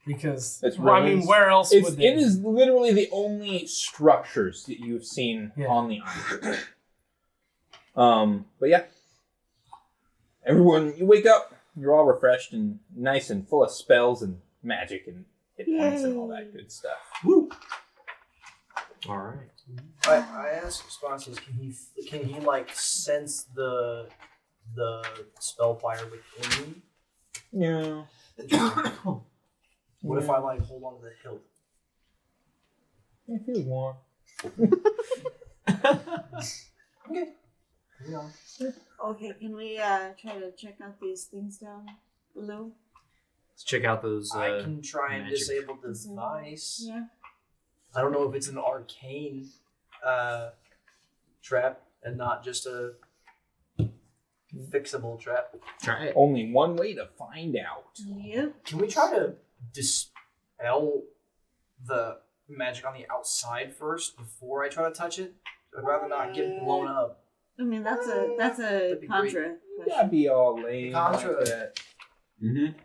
Because, It's I mean, ruins. where else would they? It is literally the only structures that you've seen on the island. But yeah, everyone, you wake up, you're all refreshed and nice and full of spells and magic and hit points and all that good stuff. All right. I asked Responses, can he sense the spellfire within me? Yeah. What if I hold on to the hilt? If you want. Okay. Yeah. Okay, can we try to check out these things down below? Let's check out those. I can try and magic. disable the device. Yeah. I don't know if it's an arcane trap and not just a fixable trap. Try it. Only one way to find out. Yep. Can we try to dispel the magic on the outside first before I try to touch it? I'd rather not get blown up. I mean, that's a That'd be Contra That'd question. be all lame. Contra. Like that. Can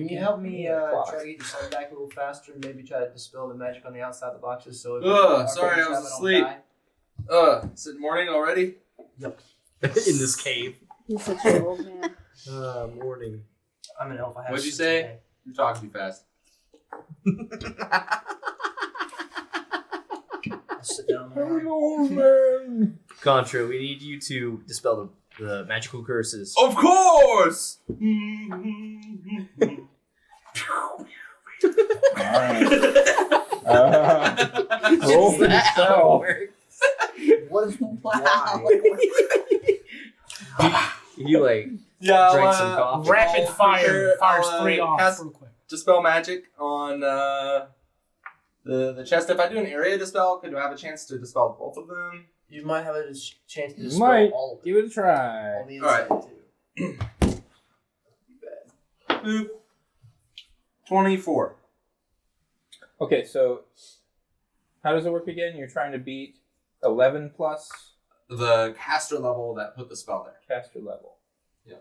you help me Clock. try to get your son back a little faster and maybe try to dispel the magic on the outside of the boxes so Sorry, I was asleep. Is it morning already? In this cave. He's such an old man. Morning. I'm an elf. I have What'd you sense say? of day. You're talking too fast. I'll sit down there. Hello, man. Contra, we need you to dispel the magical curses. Of course! Alright. Roll for the spell. What is Wow. He Yeah, drank some coffee. Rapid fire fires I'll, 3 off cast real quick. dispel magic on the chest. If I do an area dispel, could I have a chance to dispel both of them? You might have a chance to You dispel might. all of Give it a try. on the inside too. Boop. 24. Okay, so how does it work again? You're trying to beat 11 plus The caster level that put the spell there. caster level. Yeah.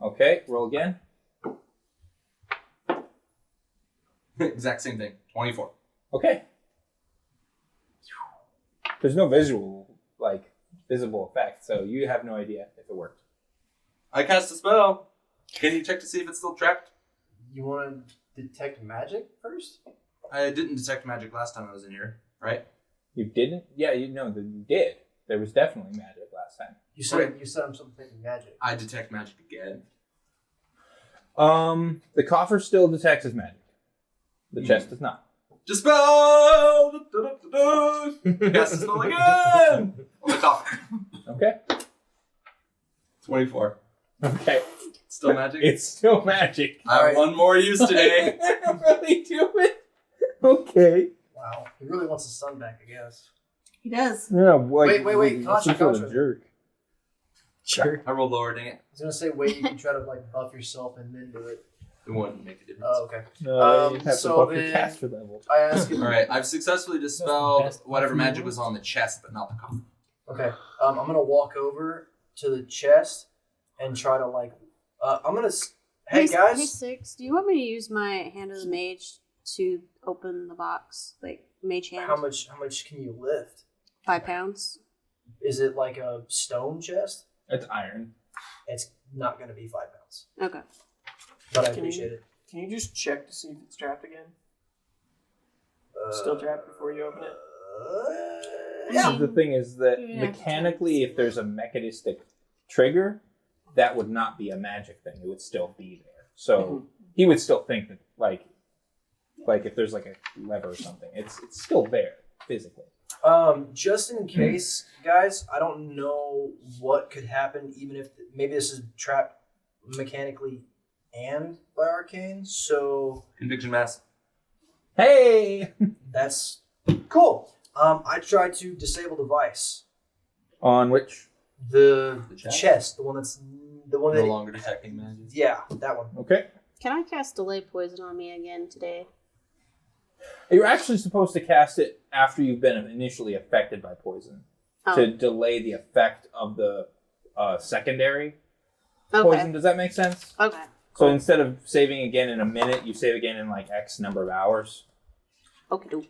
Okay, roll again. Exact same thing. 24. Okay. There's no visible effect, so you have no idea if it worked. I cast a spell. Can you check to see if it's still trapped? You want to detect magic first? I didn't detect magic last time I was in here, right? You didn't? Yeah, you did. There was definitely magic last time. You said I'm something magic. I detect magic again. The coffer still detects as magic. The chest does not. Dispel! Cast the spell again! On the coffer. Okay. 24. Okay. Still magic? It's still magic. I have one more use today. Really do it? Okay. Wow. He really wants his son back, I guess. He does. No, like, Wait. Contra, Contra. a jerk. Sure. I rolled lower, dang it. I was gonna say, wait, you can try to like buff yourself and then do it. It wouldn't make a difference. Oh, okay. No, you have so to buff your then- caster level. I ask him. Alright, I've successfully dispelled whatever magic was on the chest, but not the coffer. Okay. I'm gonna walk over to the chest and try to like. I'm gonna. Hey Hey guys. Six, do you want me to use my Hand of the Mage to open the box, like mage hand? How much can you lift? 5 pounds. Is it like a stone chest? It's iron. It's not gonna be 5 pounds, Okay. but I Can appreciate it. Can you just check to see if it's trapped again? Still trapped before you open it? Yeah. The thing is that You're gonna have to mechanically, if there's a mechanistic trigger, that would not be a magic thing. It would still be there. So he would still think that, like if there's like a lever or something, it's still there physically. Just in case, guys, I don't know what could happen, even if maybe this is trapped mechanically and by arcane. So Conviction mass. Hey! that's cool. I tried to disable device. On which? The The chest? chest, the one No that. longer detecting magic. Yeah, that one. Okay. Can I cast Delay Poison on me again today? You're actually supposed to cast it after you've been initially affected by poison Oh. to delay the effect of the secondary Okay. poison. Does that make sense? Okay. So instead of saving again in a minute, you save again in like X number of hours. Okay. Doke.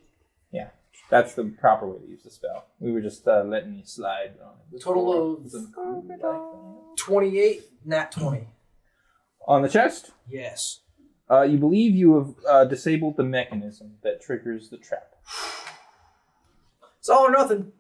That's the proper way to use the spell. We were just letting you slide on it. Total of before. 28, nat 20. On the chest, Yes. you believe you have disabled the mechanism that triggers the trap. It's all or nothing.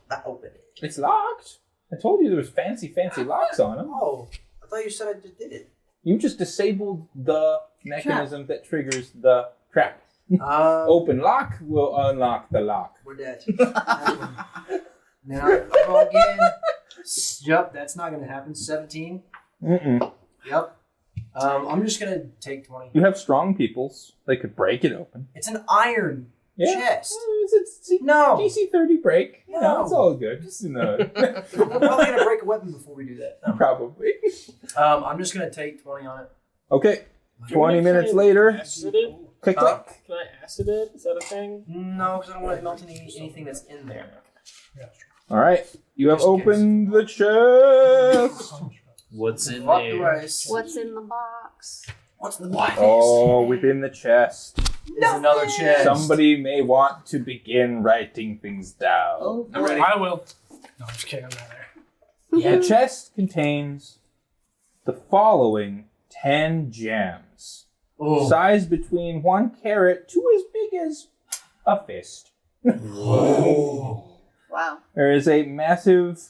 I open it. It's locked. I told you there was fancy locks on them. Oh, I thought you said I just did it. You just disabled the mechanism that triggers the trap. Open lock will unlock the lock. We're dead. Now I roll again. Yep, that's not gonna happen. 17. Mm-mm. Yep. I'm just gonna take 20. You have strong peoples. They could break it open. It's an iron Yeah. chest. It's No. DC 30 break. No. No, it's all good. Just, We're probably gonna break a weapon before we do that. No. Probably. I'm just gonna take 20 on it. Okay. 20 minutes later. Acid it? Click, Huh? click. Can I acid it? Is that a thing? No, because I don't want to melt anything that's in there. All right. You have Just opened the chest. What's in Fuck the there? rice. What's in the box? What's the box? Oh, within the chest. Is another chest. Somebody may want to begin writing things down. Oh, I'm ready. I will. No, I'm just kidding. I'm not there. The chest contains the following 10 gems. Oh. Size between 1 carat to as big as a fist. wow. There is a massive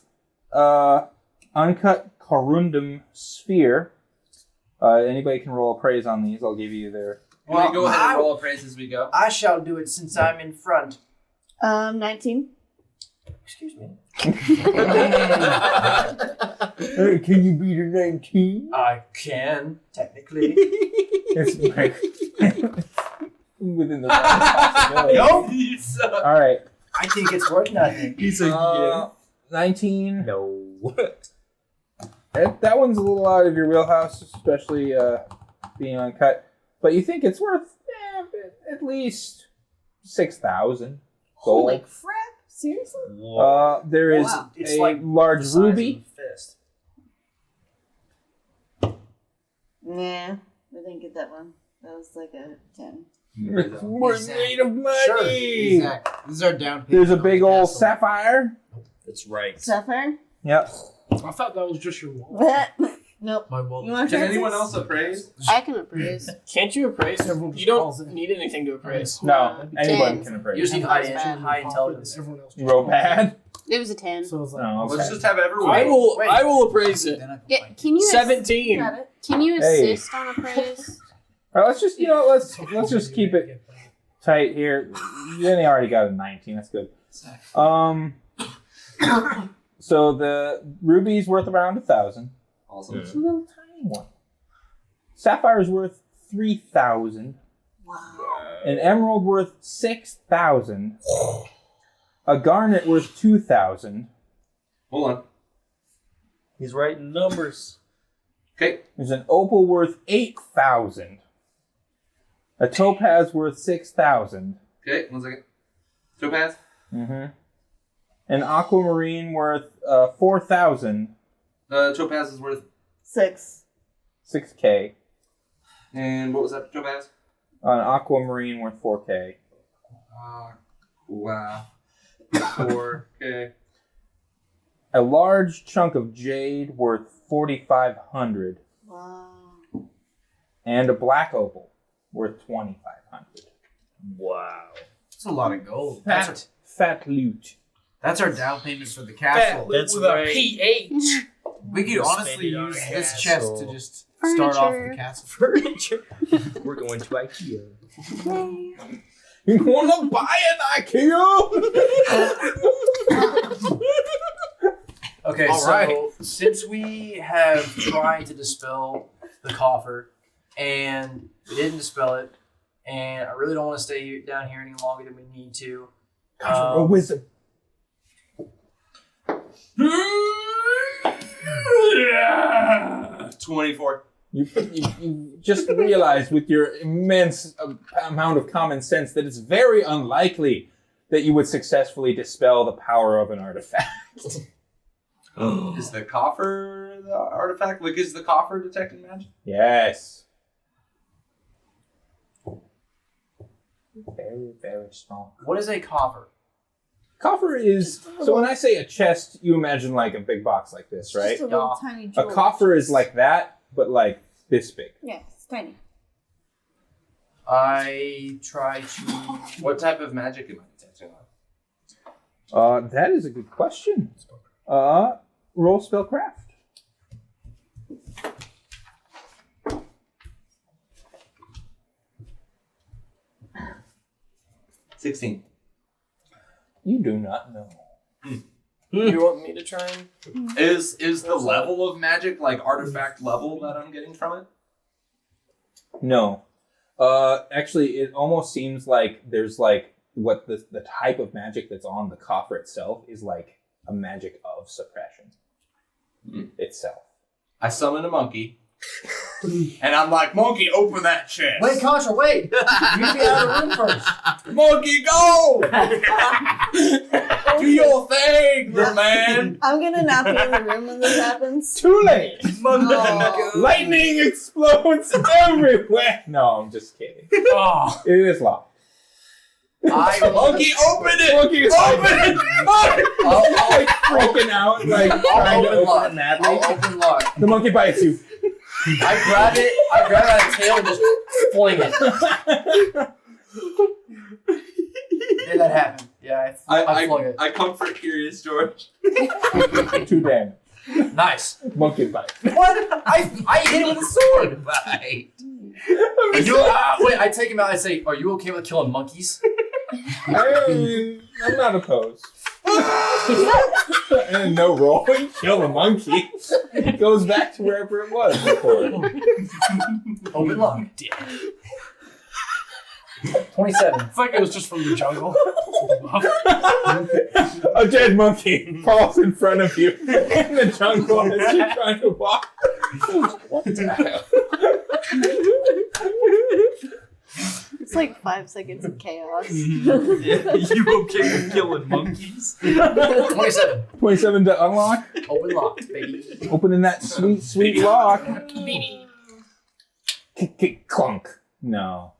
uncut corundum sphere. Anybody can roll appraise on these. I'll give you their... Can we go ahead and roll appraise as we go? I shall do it since I'm in front. 19. Excuse me. Hey, can you beat a 19? I can, technically. It's like within the realm of possibility. Nope. You suck. All right. I think it's worth nothing. He's 19. no. That one's a little out of your wheelhouse, especially being uncut. But you think it's worth at least 6,000 gold. Holy crap. Seriously? There is Wow. It's a like large the size ruby. of a fist. Nah. I didn't get that one. That was like a 10. It's worth made of money. Sure, Exactly. This is our down payment. There's a on big the old castle. sapphire. That's right. Sapphire? Yep. I thought that was just your wall. Nope. My wallet. You want Can to anyone else appraise? I can appraise. Can't you appraise? Everyone You just calls don't it. need anything to appraise. No, anyone 10. can appraise. You just need Everyone's high bad. high intelligence. Everyone else. You roll bad. It was a 10. So it's like, No, Let's okay. just have everyone. I will appraise it. Then I can Yeah, find can you 17. Got it. Can you Hey. assist on appraise? All right, let's just let's just keep it tight here. Jenny already got a 19. That's good. So the ruby's worth around 1,000. Awesome. It's a little tiny one. Sapphire's worth 3,000. Wow. An emerald worth 6,000. A garnet worth 2,000. Hold on. He's writing numbers. Okay. There's an opal worth 8,000. A topaz worth 6,000. Okay. 1 second. Topaz. Mm-hmm. An aquamarine worth 4,000. Topaz is worth. 6. 6K. And what was that? Topaz. An aquamarine worth 4K. Wow. 4K. A large chunk of jade worth 4,500. Wow. And a black opal worth 2,500. Wow. That's a lot of gold. That's Fat loot. our down payment for the Fat castle. That's with right. a PH. We could We'll honestly spend it on use a this castle. chest to just start off the castle. Furniture. We're going to IKEA. Yay. You wanna buy an IKEA? Okay, All so right. since we have tried to dispel the coffer and we didn't dispel it, and I really don't want to stay down here any longer than we need to. Contra, wisdom. 24. You just realized with your immense amount of common sense that it's very unlikely that you would successfully dispel the power of an artifact. Is the coffer the artifact? Like, is the coffer detecting magic? Yes. Very, very strong. What is a coffer? Coffer is, so when I say a chest, you imagine like a big box like this, right? Just a little Yeah. tiny A jewel. coffer is like that, but like this big. Yeah, it's tiny. I try to. What type of magic am I detecting on? That is a good question. Roll spellcraft. $16. You do not know. You want me to try and... Is the level of magic like artifact level that I'm getting from it? No. Actually, it almost seems like there's like what the type of magic that's on the coffer itself is like a magic of suppression itself. I summon a monkey. And I'm like, monkey, open that chest. Wait, Contra, wait! You get out of the room first. Monkey, go! Do your thing, little man. I'm gonna not be in the room when this happens. Too late! Oh. Lightning explodes everywhere! No, I'm just kidding. Oh. It is locked. Monkey, open it! Monkey is Open like, it! like freaking out, like trying to open it madly. I'll open lock. The monkey bites you. I grab it by the tail and just fling it. Did that happen? Yeah, I flung it. I comfort Curious George. 2 damage. Nice. Monkey bite. What? I hit him with a sword. Right. Wait, I take him out. I say, "Are you okay with killing monkeys?" I'm not opposed. And no roll. Kill the monkey. It goes back to wherever it was before. Open lock. 27. It's like it was just from the jungle. A dead monkey falls in front of you in the jungle as you're trying to walk. What the hell? It's like 5 seconds of chaos. You okay with killing monkeys? 27. 27 to unlock. Open lock, baby. Opening that sweet, sweet lock. Baby. Clunk. No.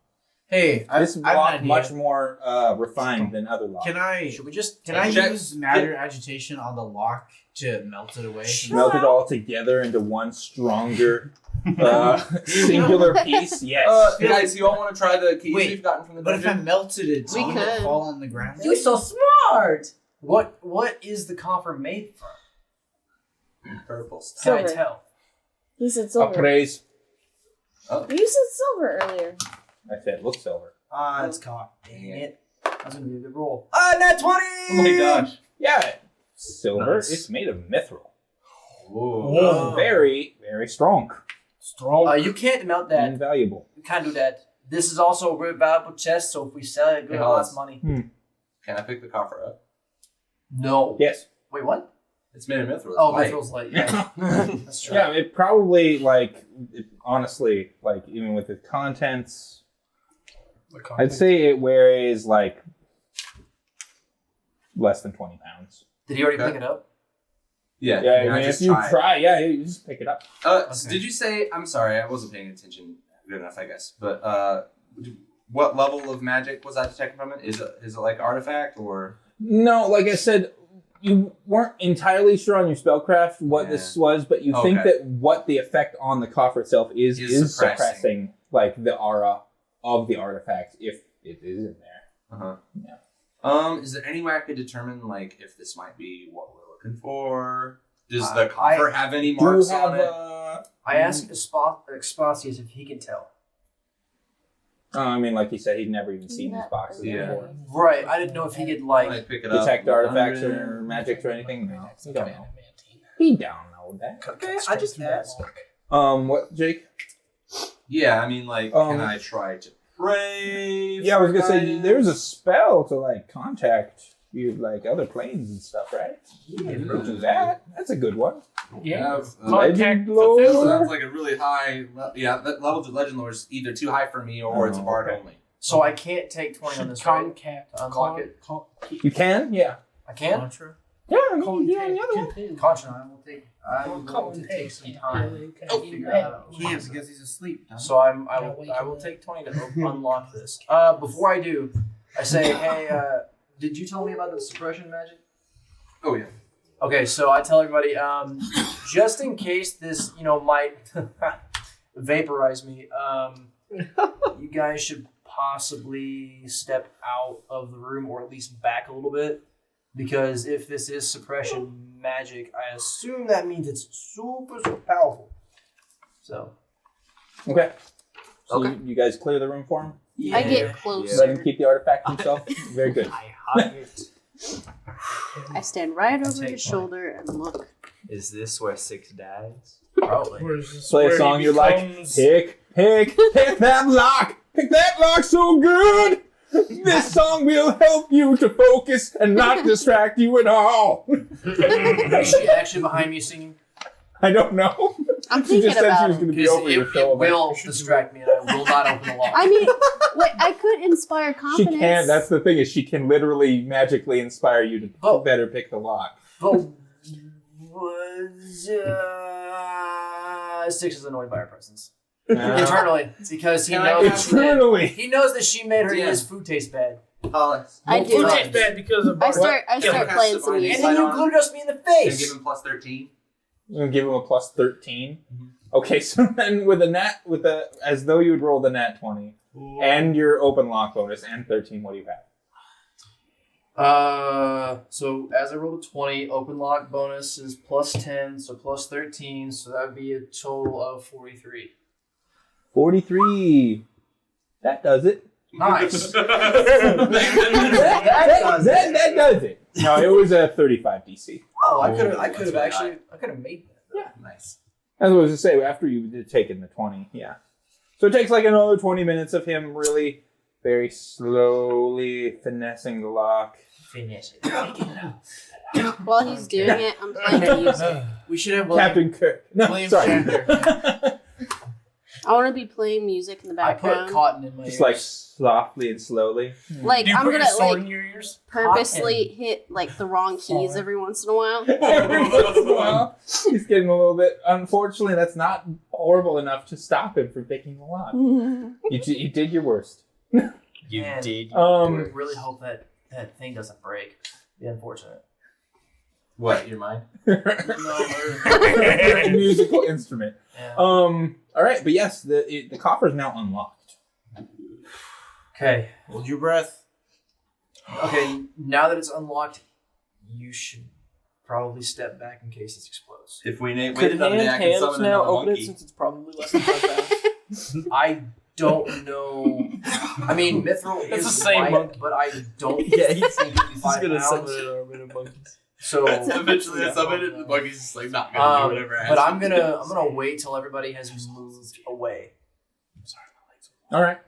Hey, This I have lock an idea. much more refined than other locks. Can I Should we just check- use matter agitation on the lock to melt it away? Melt it all together into one stronger singular piece. Yes. Guys, you all want to try the keys Wait, we've gotten from the But if I dungeon? melted it, We will it could. fall on the ground? You're so smart. What is the coffer made from? Purple stuff. Can I Silver. tell? He said silver. Appraise. You said silver earlier. I said look silver. Ah, it's caught. Dang it. That's gonna be a good roll. Nat 20! Oh my gosh. Yeah, silver. Nice. It's made of mithril. Whoa. Very, very strong Strong. You can't melt and that. valuable. You can't do that. This is also a very valuable chest, so if we sell it, Hey, it costs Hollis. money. Can I pick the coffer up? No. Yes. Wait, what? It's made of mithril. It's Oh, light. Mithril's light. Yeah. That's true. Yeah, it probably honestly, even with the contents, I'd say it weighs less than 20 pounds. Did he already Okay. pick it up? Yeah. Yeah, I I mean, just if you tried. try, you just pick it up. So did you say? I'm sorry, I wasn't paying attention good enough, I guess. But what level of magic was I detecting from it? Is it like artifact or? No, like I said, you weren't entirely sure on your spellcraft what this was, but you think Okay. that what the effect on the coffer itself is suppressing the aura of the artifact if it is in there. Yeah. Is there any way I could determine if this might be what we're looking for? Does the coffer have any marks on it? I asked Expasius if he can tell. I mean, like he said, he'd never even seen these boxes Yeah. before. Right. I didn't know if he could Like pick it up. Detect artifacts 100? or magics or anything? No, you don't know. He don't know that. Okay, I just asked. What, Jake? Yeah, I mean, can I try to pray? Yeah, I was gonna say guidance? there's a spell to contact you other planes and stuff, right? Yeah, You can do that. That's a good one. Yeah. Have, Contact Lord. fulfilled. sounds like a really high. That level to legend lore is either too high for me or it's a bard okay. only. So I can't take 20 on this, right? To unlock it. You can, yeah. I can? Contra. Yeah, I mean, you do on the other one. Contra, I will going to take some time to figure it out. He can't because he's asleep. So I will take 20 to unlock this. Before I do, I say, hey, did you tell me about the suppression magic? Oh yeah. Okay, so I tell everybody, just in case this, might vaporize me, you guys should possibly step out of the room or at least back a little bit. Because if this is suppression magic, I assume that means it's super, super powerful. So. Okay. So Okay. you guys clear the room for him? Yeah. I get closer. Let him keep the artifact himself? Very good. I hide it. I stand right over take his shoulder and look. Is this where 6 dies? Probably. Play a song you're like, pick that lock! Pick that lock so good! This song will help you to focus and not distract you at all. Is she actually behind me singing? I don't know. I'm She thinking just said she about was it. going to be Because over your it show. will distract me and I will not open the lock. I mean, wait, I could inspire She confidence. can. That's the thing, is she can literally magically inspire you to Oh. better pick the lock. But was 6 is annoyed by her presence. Internally. Because he Can I knows Eternally. he knows that she made her Yeah. his food taste bad. Hollis. I Multiple do. times. Tastes bad because of I start Yeah, playing some and And music. then you on. glue dust me in the And face. give him plus 13. I'm going to give him a plus 13. Okay, so then as though you would roll the nat 20, and your open lock bonus, and 13, what do you have? So as I rolled a 20, open lock bonus is plus 10, so plus 13, so that would be a total of 43. 43. That does it. Nice. That does it. No, it was a 35 DC. Oh, I could That's have really actually made that. Nice. That's what I was to say, after you did taken the 20, yeah. So it takes another 20 minutes of him really very slowly finessing the lock. Finish it. While he's doing it, I'm playing music. We should have William. Captain Kirk. No, William sorry. Shatner. I want to be playing music in the I put background. cotton in my Just ears. softly and slowly. Like Do you I'm put gonna your sword in your ears? purposely hit the wrong keys every once in a while. Every once in a while, he's getting a little bit. Unfortunately, that's not horrible enough to stop him from picking the lock. You did your worst. You Man. did. I really hope that thing doesn't break. Be unfortunate. What, your mind? Musical instrument. Yeah. All right, but yes, the coffer is now unlocked. Okay. Hold your breath. Okay. Now that it's unlocked, you should probably step back in case it explodes. If we wait Could another day, I can hands summon now another open it monkey. since it's probably less than 5 pounds? I don't know. I mean, Mithril It's is the same light, monkey. but I don't Yeah, he's think it'd be He's 5 gonna pounds. summon an army of monkeys. So Eventually, I summon it, and the monkey's just like not gonna do whatever. I but ask I'm him. gonna wait till everybody has moved away. All right.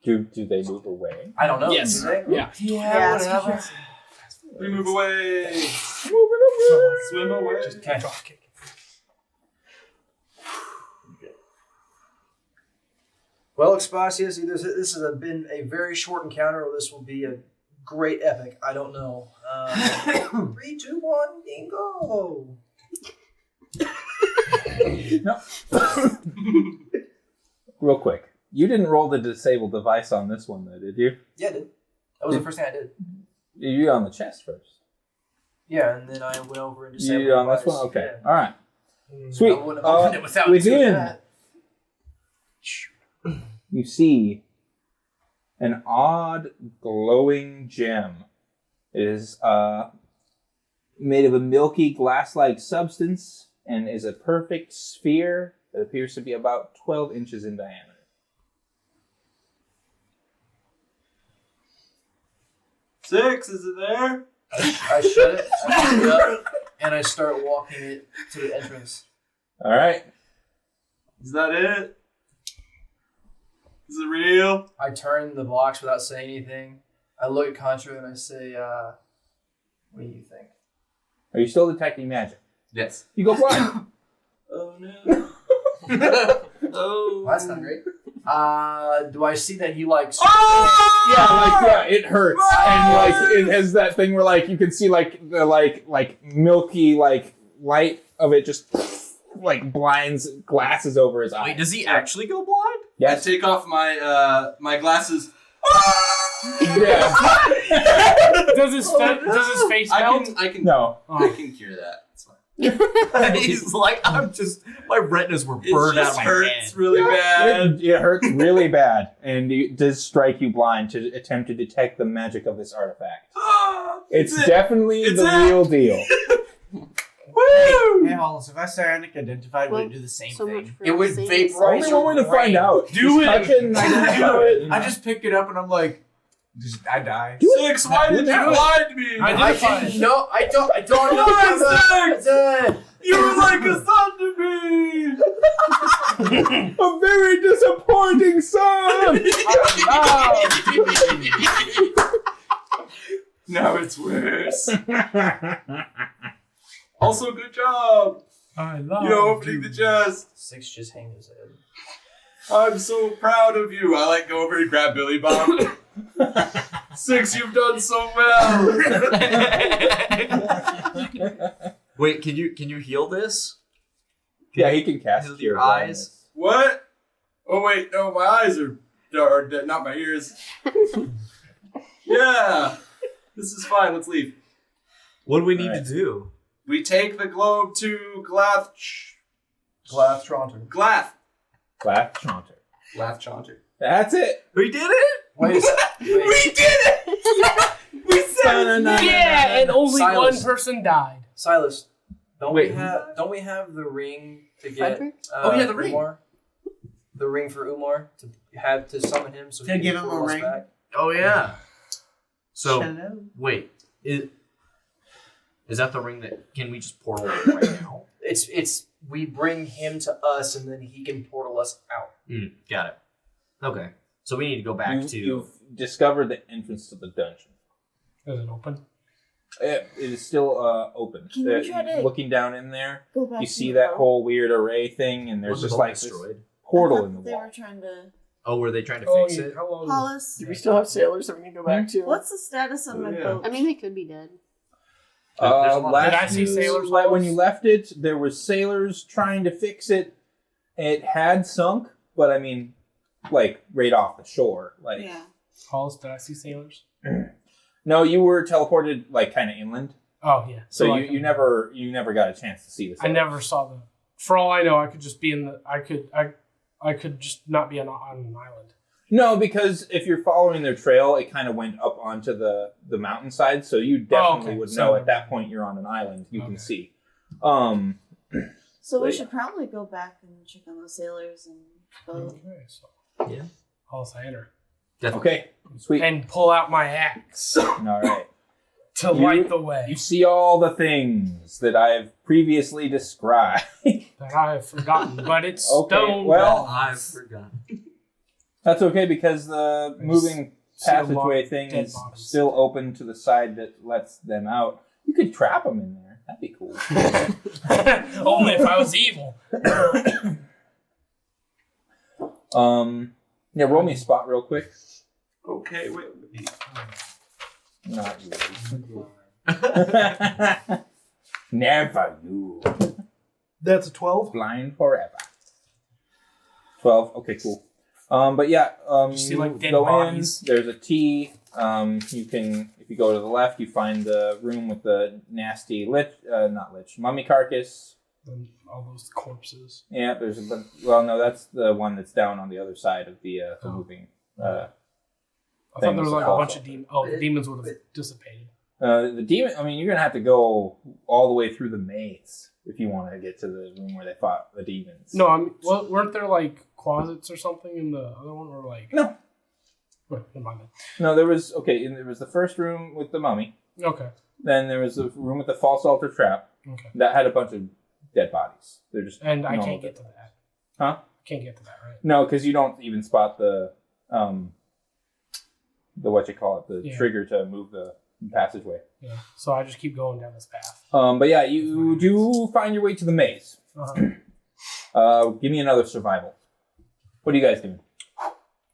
Do they move away? I don't know. Yes. Do they? Yeah. Yeah, whatever. We move away. Swim away. Just catch. Well, Expasius, either this has been a very short encounter, or this will be a great epic. I don't know. 3, 2, 1, bingo! No. Real quick. You didn't roll the disable device on this one, though, did you? Yeah, I did. That was the first thing I did. You did on the chest first. Yeah, and then I went over and You disabled did on this device. one? Okay. Yeah. All right. Sweet. I wouldn't have opened it without doing within, that. you see an odd glowing gem. It is made of a milky glass-like substance and is a perfect sphere that appears to be about 12 inches in diameter. Six, is it there? I shut it, I pick it up, and I start walking it to the entrance. All right. Is that it? Is it real? I turn the blocks without saying anything. I look at Contra and I say, what do you think? Are you still detecting magic? Yes. You go blind. Oh no. Well, that's not great. Do I see that he likes? Yeah, it hurts, and like it has that thing where like you can see like the like milky like light of it just like blinds glasses over his eyes. Wait, does he actually go blind? Yes. I take off my my glasses. Yeah. Does his face melt? I can No. I can cure that. It's fine. He's like, my retinas were It burned out just of my hurts head. really bad. It hurts really bad, and it does strike you blind to attempt to detect the magic of this artifact. It's it. definitely It's the it. real deal. Woo! Hey, Hollis, if I cyanic identified, would it do the same So much thing? for It would saying vaporize Only your one way to brain. find out. Do Just it. touch it and identify it. I just pick it up and I'm like, I die. Six, why did you blind me? I didn't know. I don't know. Six! You were like a son to me! A very disappointing son. Now it's worse. Also, good job. I love You opening the chest. 6 just hang his head. I'm so proud of you. I like go over and grab Billy Bob. 6, you've done so well. Wait, can you heal this? Yeah, he can cast Heal Cure your eyes. What? Oh wait, no, my eyes are dead, not my ears. Yeah, this is fine. Let's leave. What do we need Alright. to do? We take the globe to Glath Glathtronter. Glath Chaunter. Chaunter. That's it. We did it! Wait a second. We did it! We said it! Yeah, and only Silence. one person died. Silas, don't Wait. we have the ring to get? Frederick? Oh, yeah, the ring. Umar? The ring for Umar to summon him so To he give can him a pull us ring? back. Oh yeah. So Hello. wait, is that the ring that can we just portal it right now? It's we bring him to us and then he can portal us out. Got it. Okay, so we need to go back to. You've discovered the entrance to the dungeon. Is it open? It is still open. Can you try to looking down in there, Go back you to see the that boat. whole weird array thing, and there's Was the just boat like this destroyed? portal I in the thought they wall. were trying to. Oh, were they trying to Oh, fix yeah, it? how long? Hollis, Do we still have sailors that we can go back to? what's the status of my yeah. boat? I mean, they could be dead. There's a lot- Last Did I see you- sailors' like, when walls? you left it, there were sailors trying to fix it. It had sunk, but I mean, like right off the shore. Like, Yeah. Hollis, did I see sailors? no, you were teleported like kind of inland, Oh yeah. so I you never got a chance to see the I sailors. never saw them. For all I know, I could just be in the. I could just not be on an island. No, because if you're following their trail, it kind of went up onto the mountainside, so you definitely would know at that point you're on an island. You can see. So we should probably go back and check on the sailors and boat. Okay, so Yeah. I'll say her. Okay, sweet. And pull out my axe All right. to light the way You see all the things that I've previously described. that I have forgotten, but it's Okay, stone. well, I've forgotten. That's okay because the moving see a lot passageway of thing dead is bodies. still open to the side that lets them out. You could trap them in there. That'd be cool. Only if I was evil. Yeah, roll me a spot real quick. Okay, wait. Not you. Never you. That's a 12. Blind forever. 12. Okay, cool. But yeah, You see, like, dead go bodies. in. There's a T. You can, if you go to the left, you find the room with the nasty mummy carcass. And all those corpses. Yeah, there's a. Well, no, that's the one that's down on the other side of the moving. I thought Thing there was was like the a bunch false of demons. Oh, the demons would have dissipated. The demon. I mean, you're gonna have to go all the way through the maze if you want to get to the room where they fought the demons. No, I mean, well, weren't there like closets or something in the other one, or like? No. Wait, never mind then. No, there was and there was the first room with the mummy. Okay. Then there was the room with the false altar trap Okay. that had a bunch of dead bodies. They're just And I normal can't dead get to bodies. that. Huh? Can't get to that, right? No, because you don't even spot the the Yeah. trigger to move the passageway. Yeah. So I just keep going down this path. But yeah, you do find your way to the maze. Give me another survival. What are you guys doing?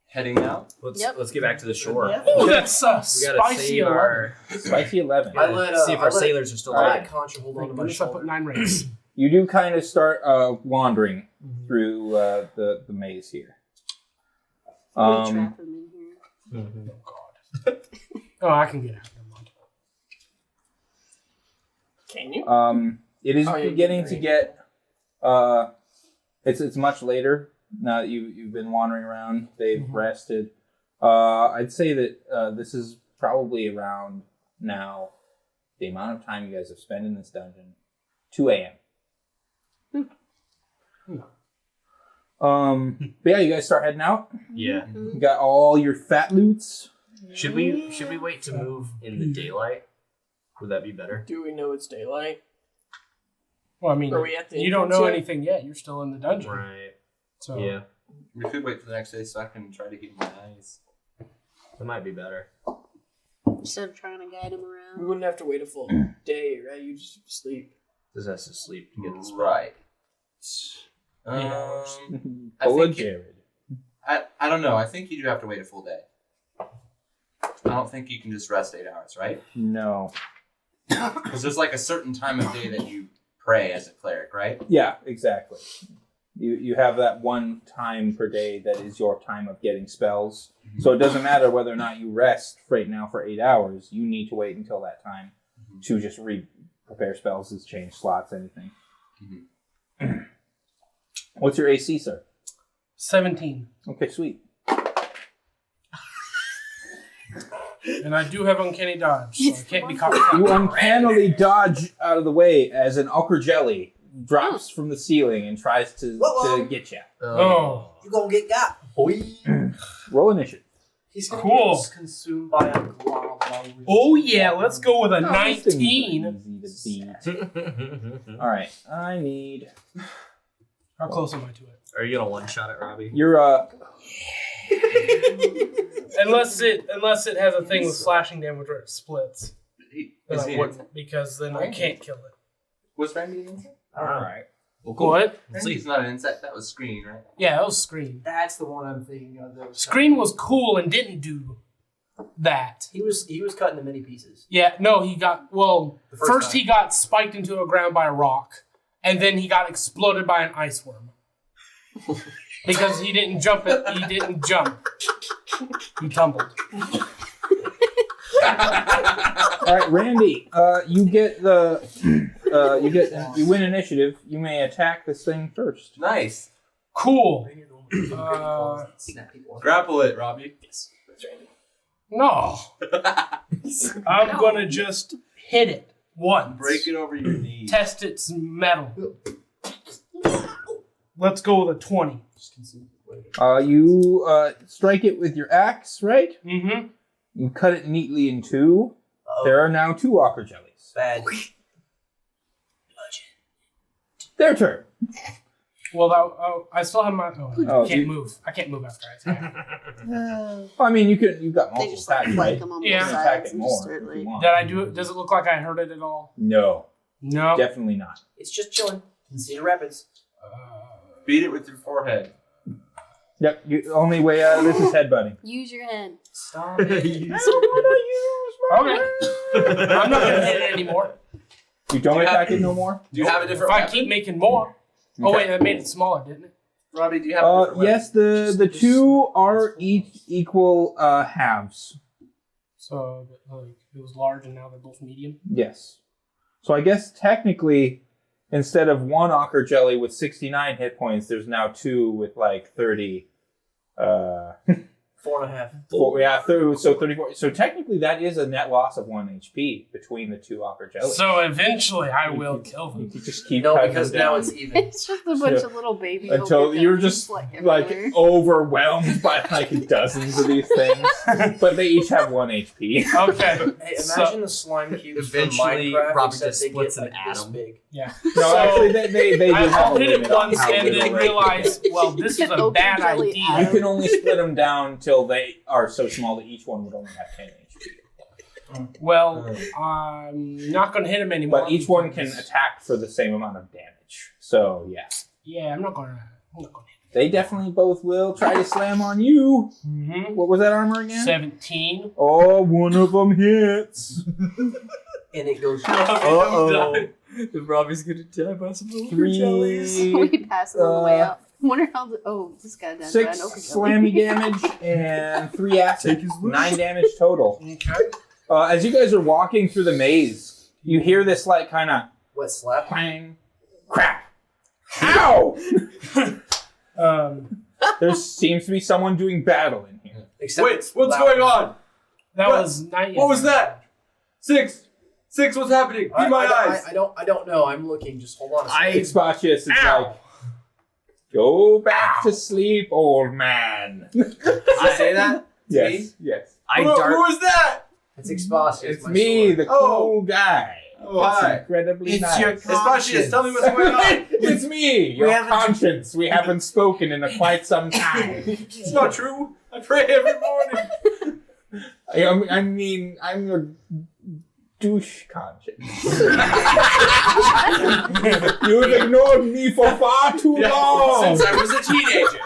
Heading out. Let's get back to the shore. Oh, that's We gotta spicy save 11. our. Spicy 11. I let, see if I our let- sailors are still I alive. let Contra hold on to Thank my goodness I put shoulder. 9 rings. You do kind of start wandering through the maze here. We trap him in here. Mhm. Oh God. Oh, I can get out. Never mind. Can you? It is Oh, yeah, beginning to green. get. It's much later now that you've been wandering around. They've rested. I'd say that this is probably around now the amount of time you guys have spent in this dungeon. 2 a.m. But yeah, you guys start heading out. Yeah. You got all your fat loots. Should we wait to move in the daylight? Would that be better? Do we know it's daylight? Well, I mean, Are we at the you don't entrance know yet? anything yet. You're still in the dungeon. Right. So Yeah. We could wait for the next day so I can try to keep my eyes. That might be better. Instead of trying to guide him We around. wouldn't have to wait a full day, right? You just sleep. Just has to sleep to get the spell. Right. I Full of think Jared. I don't know. I think you do have to wait a full day. I don't think you can just rest 8 hours, right? No. Because there's like a certain time of day that you pray as a cleric, right? Yeah, exactly. You have that one time per day that is your time of getting spells. So it doesn't matter whether or not you rest right now for 8 hours. You need to wait until that time to just prepare spells, change slots, anything. What's your AC, sir? 17. Okay, sweet. And I do have uncanny dodge, so I can't be caught. You uncannily dodge out of the way as an ochre jelly drops from the ceiling and tries to get you. Oh. You gonna get got, boy. Roll initiative. He's gonna Cool. get consumed by a glob. Oh yeah, let's go with a Oh, this thing's 19. easy to beat. All right, I need. How close am I to it? Are you gonna one shot it, Robbie? You're Unless it has a thing with slashing damage where it splits. Then Is I he wouldn't, because then I can't kill it. Was Randy an insect? all right. Well, cool. What? Randy's not an insect. That was Screen, right? Yeah, that was Screen. That's the one I'm thinking of. That was Screen was cool and didn't do that. He was cut into many pieces. Yeah, no, he got, well, The first first time. he got spiked into the ground by a rock, and then he got exploded by an ice worm. Because he didn't jump. He tumbled. All right, Randy. You get you win initiative. You may attack this thing first. Nice. Cool. Grapple it, Robbie. Yes, that's right. No. I'm gonna just hit it once. Break it over your knees. Test its metal. Let's go with a 20. You strike it with your axe, right? Mm-hmm. You cut it neatly in two. There are now 2 ochre jellies. Bad. Their turn. Well, I still have my. I can't you- move. I can't move after I attack. Well, I mean, you've got They multiple just like attacks, flank right? them on Yeah. both You can attack sides it and more. just start if like. you want. Did I do it? Does it look like I hurt it at all? No, No. definitely not. It's just chilling in Cedar Rapids. Beat it with your forehead. Yep. Only way out of this is headbutting. Use your hand. Stop it. Okay. I'm not gonna hit it anymore. You don't Do you attack have- it no more. Do you have a If different I weapon? keep making more. Oh Okay. wait, that made it smaller, didn't it? Robbie, do you have a different Yes, the 2 are each equal halves. So it was large, and now they're both medium. Yes. So I guess technically, instead of 1 ochre jelly with 69 hit points, there's now 2 with like 30. 4.5. So 34. So technically, that is a net loss of 1 HP between the 2 ochre jellies. So eventually, I will kill You them. can just keep No, cutting because them now down it's even. It's just a bunch of little baby. until ogre you're guys, just like everywhere. overwhelmed by like dozens of these things. But they each have 1 HP. Okay. Hey, So- imagine the slime cubes from Eventually, Minecraft, Robert except just they splits get an like this atom. big. Yeah. No, So, actually, they do have I'll a hit it limit on once how and big then they realize, well, this is a Ogre bad jelly idea. You can only split them down till they are so small that each one would only have 10 HP. Well, I'm not going to hit him anymore. But each one can attack for the same amount of damage. So, yeah. Yeah, I'm not going to hit him. They definitely both will try to slam on you. Mm-hmm. What was that armor again? 17. Oh, one of them hits. And it goes. Uh-oh. If Robbie's gonna die by some little 3, we pass it on the way out. Wonder how the this guy died. 6 slammy damage, and 3 acid. 9 damage total. Okay. As you guys are walking through the maze, you hear this like kind of What slap? clang, crap, ow! There seems to be someone doing battle in here. Except Wait, it's what's loud. going on? That What? was not yet. What was that? Six, what's happening? Be my eyes. I don't know. I'm looking. Just hold on a second. Expatius is Ow. like, go back to sleep, old man. Did you say that? Yes, yes. I Who dart. was that? It's Expatius. It's my me, sword. the Oh. cool guy. Oh, It's hi. incredibly It's nice. your Especially, tell me what's going on. It's me, your haven't- conscience. We haven't spoken in quite some time. It's not true. I pray every morning. I mean, I'm your douche conscience. You've ignored me for far too long. Since I was a teenager.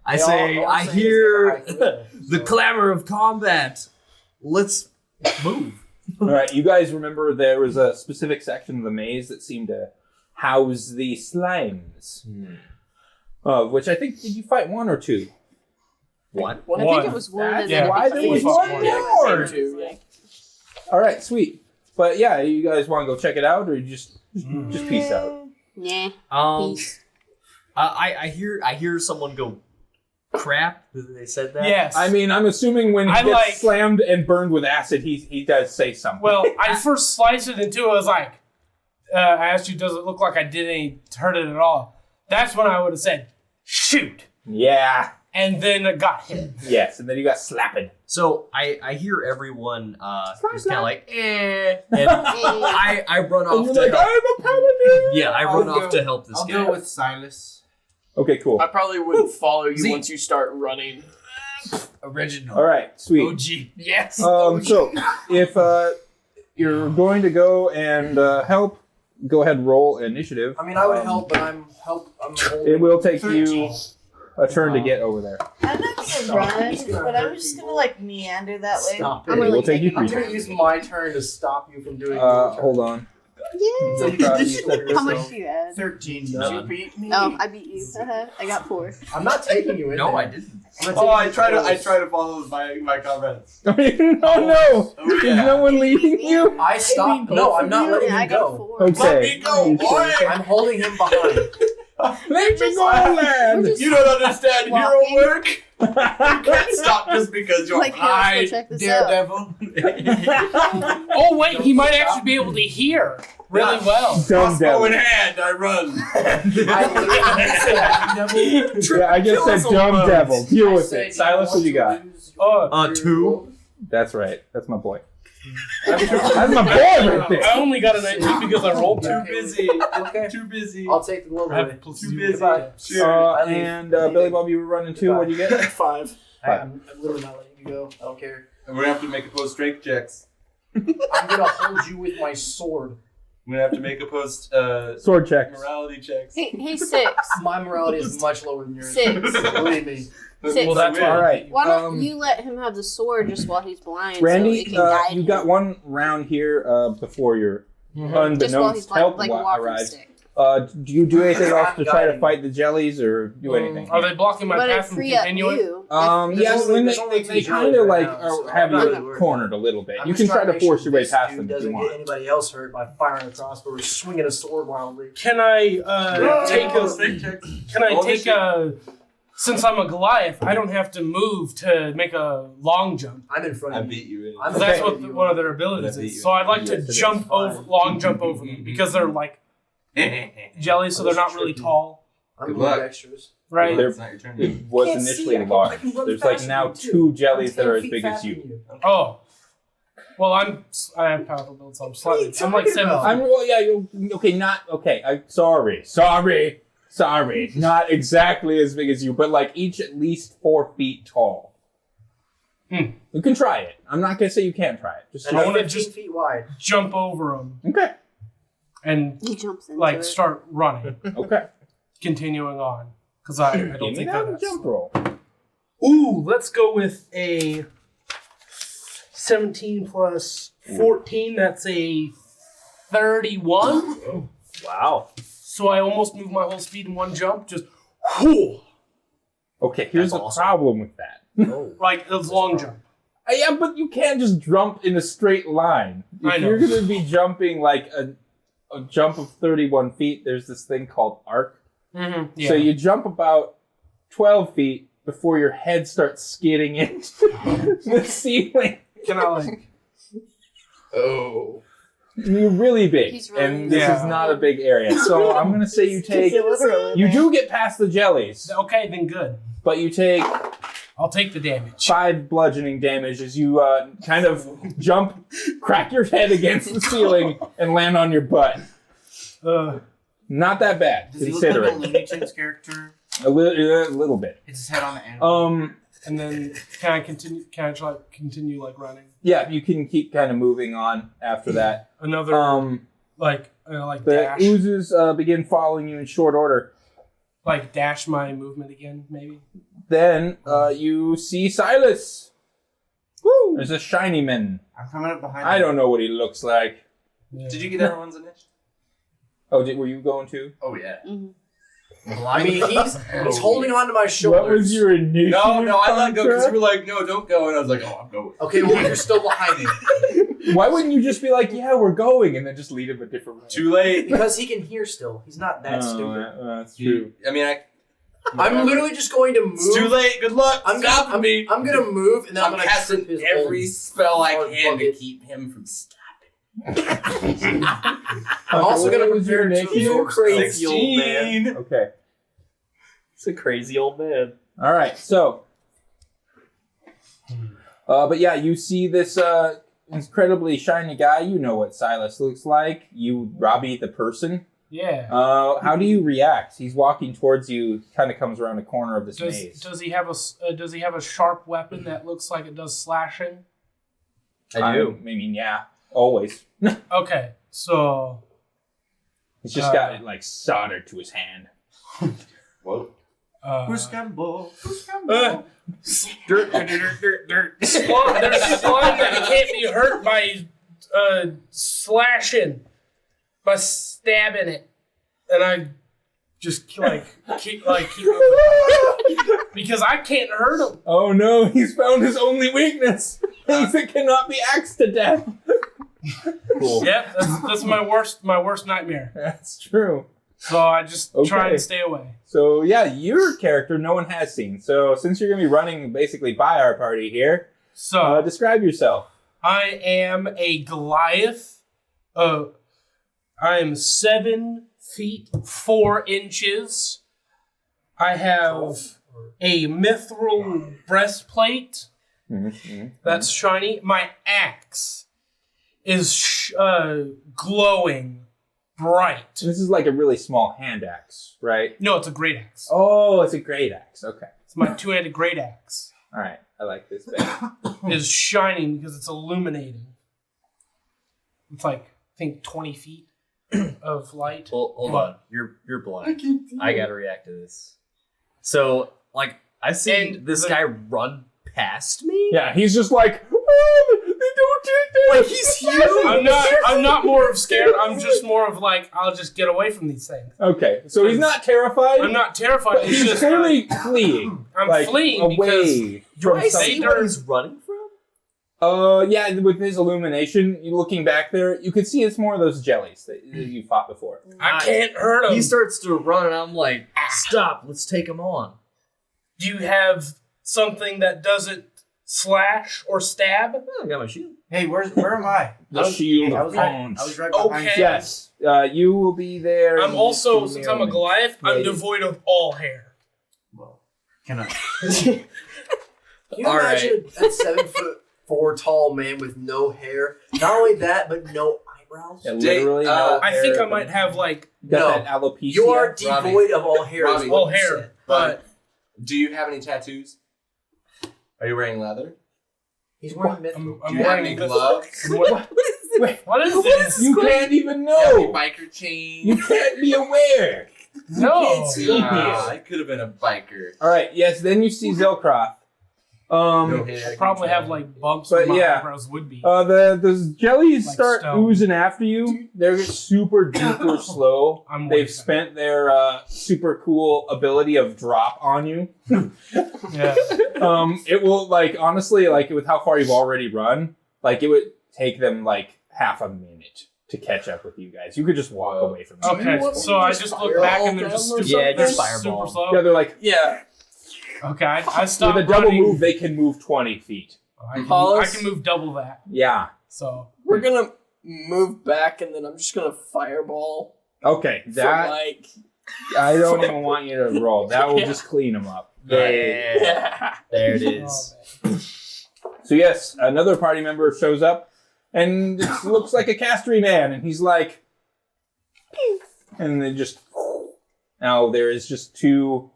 I Hey, say, all I'm I saying is hear that I quit, the so- clamor of combat. Let's move. All right, you guys remember there was a specific section of the maze that seemed to house the slimes. Which I think, did you fight 1 or 2? One. I think it was one. That's And Yeah. then why there was Fought one one. more. Two. All right, sweet. But yeah, you guys want to go check it out, or you just peace out? Yeah. Peace. I hear someone go crap. They said that. Yes. I mean, I'm assuming when he I gets like- slammed and burned with acid, he does say something. Well, I first sliced it in two. I was like, I asked you, does it look like I did any hurt it at all? That's when I would have said, shoot. Yeah. And then it got hit. Yes, and then you got slapped. So I hear everyone just kind of like, eh. And I run And off you're to like, help. I'm a paladin! Yeah, I I'll run go- off to help this I'll guy. go with Silas. Okay, cool. I probably wouldn't follow you Z. once you start running. Original. All right, sweet. OG. Yes. So, if you're going to go and help, go ahead and roll initiative. I mean, I would help, but I'm holding. It will take you 13. a turn to get over there. I'm not gonna Stop. run, He's gonna but hurt I'm just people. gonna like meander that way. Stop I'm it. It will really take you taking I'm 3 gonna use my turn to stop you from doing your turn. Hold on. Yeah. Okay. How much do you add? 13. Did you beat me? Oh, I beat you. I got 4. I'm not taking you in No, there. I didn't. I'm gonna Oh, take I you try to follow my comments. Oh no! Oh, Is yeah. no one leading you? I stopped. No, I'm not letting Yeah, I him got go. 4. Okay. Let me go, boy! I'm holding him behind. Let me go, We're land! just You don't understand hero walking. work. You can't stop just because you're Like, hey, let's go high, check this out. daredevil. Oh wait, he might actually be able to hear really well. Dumb Crossbow in devil. hand, I run. Yeah, I just said dumb devil. Deal with it. Silas, what you got? 2. That's right. That's my boy. That's my boy right there. I only got a 19 because I rolled Too that. busy. Okay. Too busy. I'll take the globe I have away. plus Too 2. busy. Goodbye. Sure. And Billy Bob, you were running 2. What'd you get? 5. I'm literally not letting you go. I don't care. And we're gonna have to make opposed strength checks. I'm gonna hold you with my sword. We're gonna have to make opposed Sword checks. morality checks. Hey, 6. My morality is much lower than yours. 6. Believe me. 6. Well, that's All right. Why don't you let him have the sword just while he's blind? Randy, so it can guide you him. got one round here before your just while he's unbeknownst blind, help like a walking arrives. stick. Do you do anything else to try to Guiding. fight the jellies or do anything? Are they blocking my But it path from free up continuing? you. Yes, when there's only they two kind of jellies like right now, so have I'm you not really cornered a little bit. I'm You just can try trying to make force sure your way this past dude them if you doesn't want. get anybody else hurt by firing a crossbow or swinging a sword wildly. Can I take Opposed a? strength checks. Can I Roll take a? Since I'm a Goliath, I don't have to move to make a long jump. I'm in front I of you. beat you. In. I'm Because that's okay. what one of their abilities But I beat is. you. So I'd like to Yes, it is. jump over, long jump over them because they're like jellies, so they're not really tall, I'm Good going luck. extras. right? They're- It's not your turn. It was Can't initially see, I can large. run There's like faster now than you. 2 jellies I'm that 10 are as feet big as faster you. than Oh, well, I have powerful build, so I'm slightly. What are you I'm like talking 7. about? I'm well, yeah. Okay, not okay. Sorry. Not exactly as big as you, but like each at least 4 feet tall. You can try it. I'm not gonna say you can't try it. Just And I I'm wanna 15 just- feet wide. Jump over them okay. and He jumps into like it. start running, Okay. continuing on because I don't Give me think that that's jump roll. Ooh, let's go with a 17 plus 14. That's a 31. Wow. So I almost moved my whole speed in one jump. Just whoo, Okay, here's That's the awesome. problem with that. like a long jump. Yeah, but you can't just jump in a straight line. I If know. you're gonna be jumping like a jump of 31 feet, there's this thing called arc. Mm-hmm. Yeah. So you jump about 12 feet before your head starts skidding into the ceiling. Can I like? Oh. You're really big, He's really and this Yeah. is not a big area. So I'm gonna say you take. You do get past the jellies, Okay, then good. but you take I'll take the damage. 5 bludgeoning damage as you kind of jump, crack your head against the ceiling, and land on your butt. Not that bad, Does he look like a considering Looney Tunes character? a little bit. It's his head on the animal. And then can I continue? Can I try continue like running? Yeah, you can keep kind of moving on after that. Another like The dash, oozes begin following you in short order. like dash my movement again, maybe. Then you see Silas. Woo! There's a shiny man. I'm coming up behind I him. don't know what he looks like. Yeah. Did you get everyone's initiative? Oh, were you going to? Oh yeah. Mhm. I mean, he's holding on to my shoulders. What was your initiative? No, I let go because Contra? you were like, no, don't go, and I was like, oh, I'm going. Okay, well, you're still behind me. Why wouldn't you just be like, yeah, we're going, and then just lead him a different way? Too late. Because he can hear still. He's not that stupid. That's true. I mean, I'm literally just going to move. It's too late. Good luck. I'm stopping gonna, me. I'm gonna move, and then I'm I'm gonna casting trip his every old spell I hard can to bucket. keep him from stopping. I'm also gonna What was your prepare to initiative? absorb Crazy old man. 16. Okay. It's a crazy old man. All right. So, but yeah, you see this incredibly shiny guy. You know what Silas looks like. You, Robbie, the person. Yeah. How do you react? He's walking towards you. Kind of comes around the corner of this maze. Does he have a sharp weapon that looks like it does slashing? I do. I mean, yeah, always. Okay, so He's just got it like soldered to his hand. Whoa. Campbell? dirt. Slime, there's slime that can't be hurt by slashing, by stabbing it, and I just keep because I can't hurt him. Oh no, he's found his only weakness. Things that cannot be axed to death. Cool. Yep, that's my worst nightmare. That's true. So I just try Okay. and stay away. So yeah, your character no one has seen. So since you're gonna be running basically by our party here, So describe yourself. I am a Goliath. I am 7 feet 4 inches. I have a mithril breastplate that's shiny. My axe is glowing bright. This is like a really small hand axe, right? No, it's a great axe. Oh, it's a great axe. Okay. It's my 2-handed great axe. All right. I like this bit. It's shining because it's illuminating. It's like, I think 20 feet of light. Hold on. You're blind. I gotta react to this. So, like, I've seen this guy run past me. Yeah, he's just like, oh, they don't take that. Like, he's huge. I'm not more of scared. I'm just more of like, I'll just get away from these things. Okay, so he's not terrified. I'm not terrified. It's He's just clearly fleeing. I'm like, fleeing away from I see something. where he's running from? Yeah, with his illumination, you looking back there, you can see it's more of those jellies that you fought before. I can't hurt him. He starts to run, and I'm like, stop, let's take him on. Do you have something that doesn't slash or stab? Oh, I got my shield. Hey, where am I? The shield I of was right, bones. I was right behind Okay. you. Yes, you will be there. I'm in also, just since I'm a Goliath, I'm devoid of all hair. Well, can I? Can you All imagine a 7'4" tall man with no hair? Not only that, but no eyebrows. Yeah, literally, no I think hair, I might have like got No. that alopecia. You are devoid of all hair. is Robbie. what all you hair, said. but Do you have any tattoos? Are you wearing leather? He's wearing mithril. I'm Do you have wearing any this- gloves? What is this? You can't even Do you have any know. biker chain? You can't be aware. No. I could have been a biker. All right. Yes. Then you see Zilcroft. No hair. I probably have like bumps But where my yeah. eyebrows would be. The jellies Like start stone. oozing after you. They're super duper slow. I'm They've waiting. spent their super cool ability of drop on you. Yeah. It will like honestly like with how far you've already run, like it would take them like half a minute to catch up with you guys. You could just walk away from them. Okay, so I just look back and they're just super, Yeah, just they're fireball. super slow. Yeah, they're like Okay, I stopped with a double running. move, they can move 20 feet. I can Hollis? move double that. Yeah. So We're gonna move back, and then I'm just gonna fireball. Okay, For that like, I don't even want you to roll. That will just clean them up. Yeah. There it is. So yes, another party member shows up, and it looks like a Castry man, and he's like, and then just now there is just 2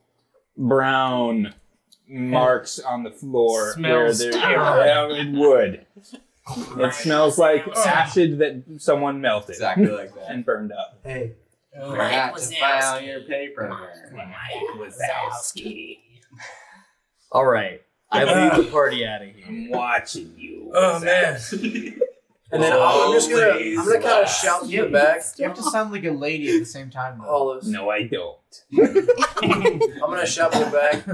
brown marks on the floor Smells where terrible. it would. It smells like acid that someone melted Exactly like that. and burned up. Hey, Forgot to file your paper. All right. I lead the party out of here. I'm watching you. Oh man. and then I'm gonna kind of shout to the back. You have to sound like a lady at the same time, though. Hollis. No, I don't. I'm gonna shout to the back.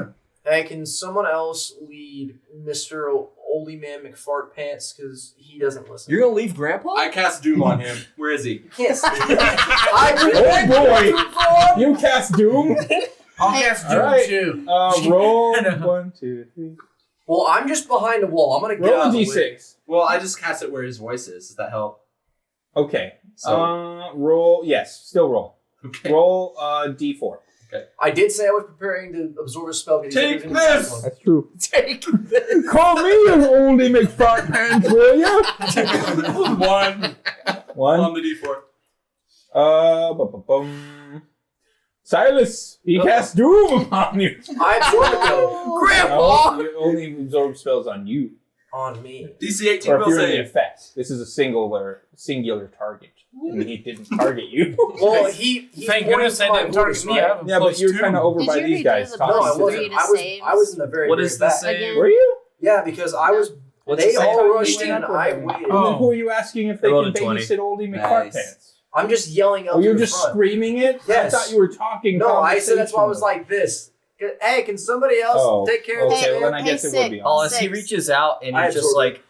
Hey, can someone else lead Mr. Oldie Man McFart Pants? Because he doesn't listen. You're gonna leave Grandpa? I cast Doom on him. Where is he? You can't see. Oh boy! You cast Doom? I'll cast All Doom right. too. Roll 1, 2, 3. Well, I'm just behind a wall. I'm gonna get Roll out a of the way. d6. Well, I just cast it where his voice is. Does that help? Okay. So, Roll. Yes, still roll. okay. Roll d4. I did say I was preparing to absorb a spell. because he said he was Take gonna cast this! one. That's true. Take this. Call me an oldie McFart pants, will ya? 1 1. on the d4. Bum. Silas, he cast Doom on you. I absorbed it though. No, you only absorb spells on you. On me. DC 18 Or if will you're in the save. effect. This is a singular target. And he didn't target you. Well, he's Thank pointing goodness to I my didn't target voice, me. I right? have a Yeah, but plus you're 2. kind of over Did by you these redo guys the No, I plus talking. three wasn't. to I was in the very, What very is the back. save? Were you? Yeah, because I was. What's They the save? all rushed You in. went I after him. waited. And then who are you asking if they I can rolled a 20. babysit oldie McFart Nice. pants? I'm just yelling out Oh, to you're the just front. screaming it? Yes. I thought you were talking. No, I said that's why I was conversational. like this. Hey, can somebody else take care of Okay, this? well then I Hey, guess it would be Six. on. He reaches out and I he's just absorb like,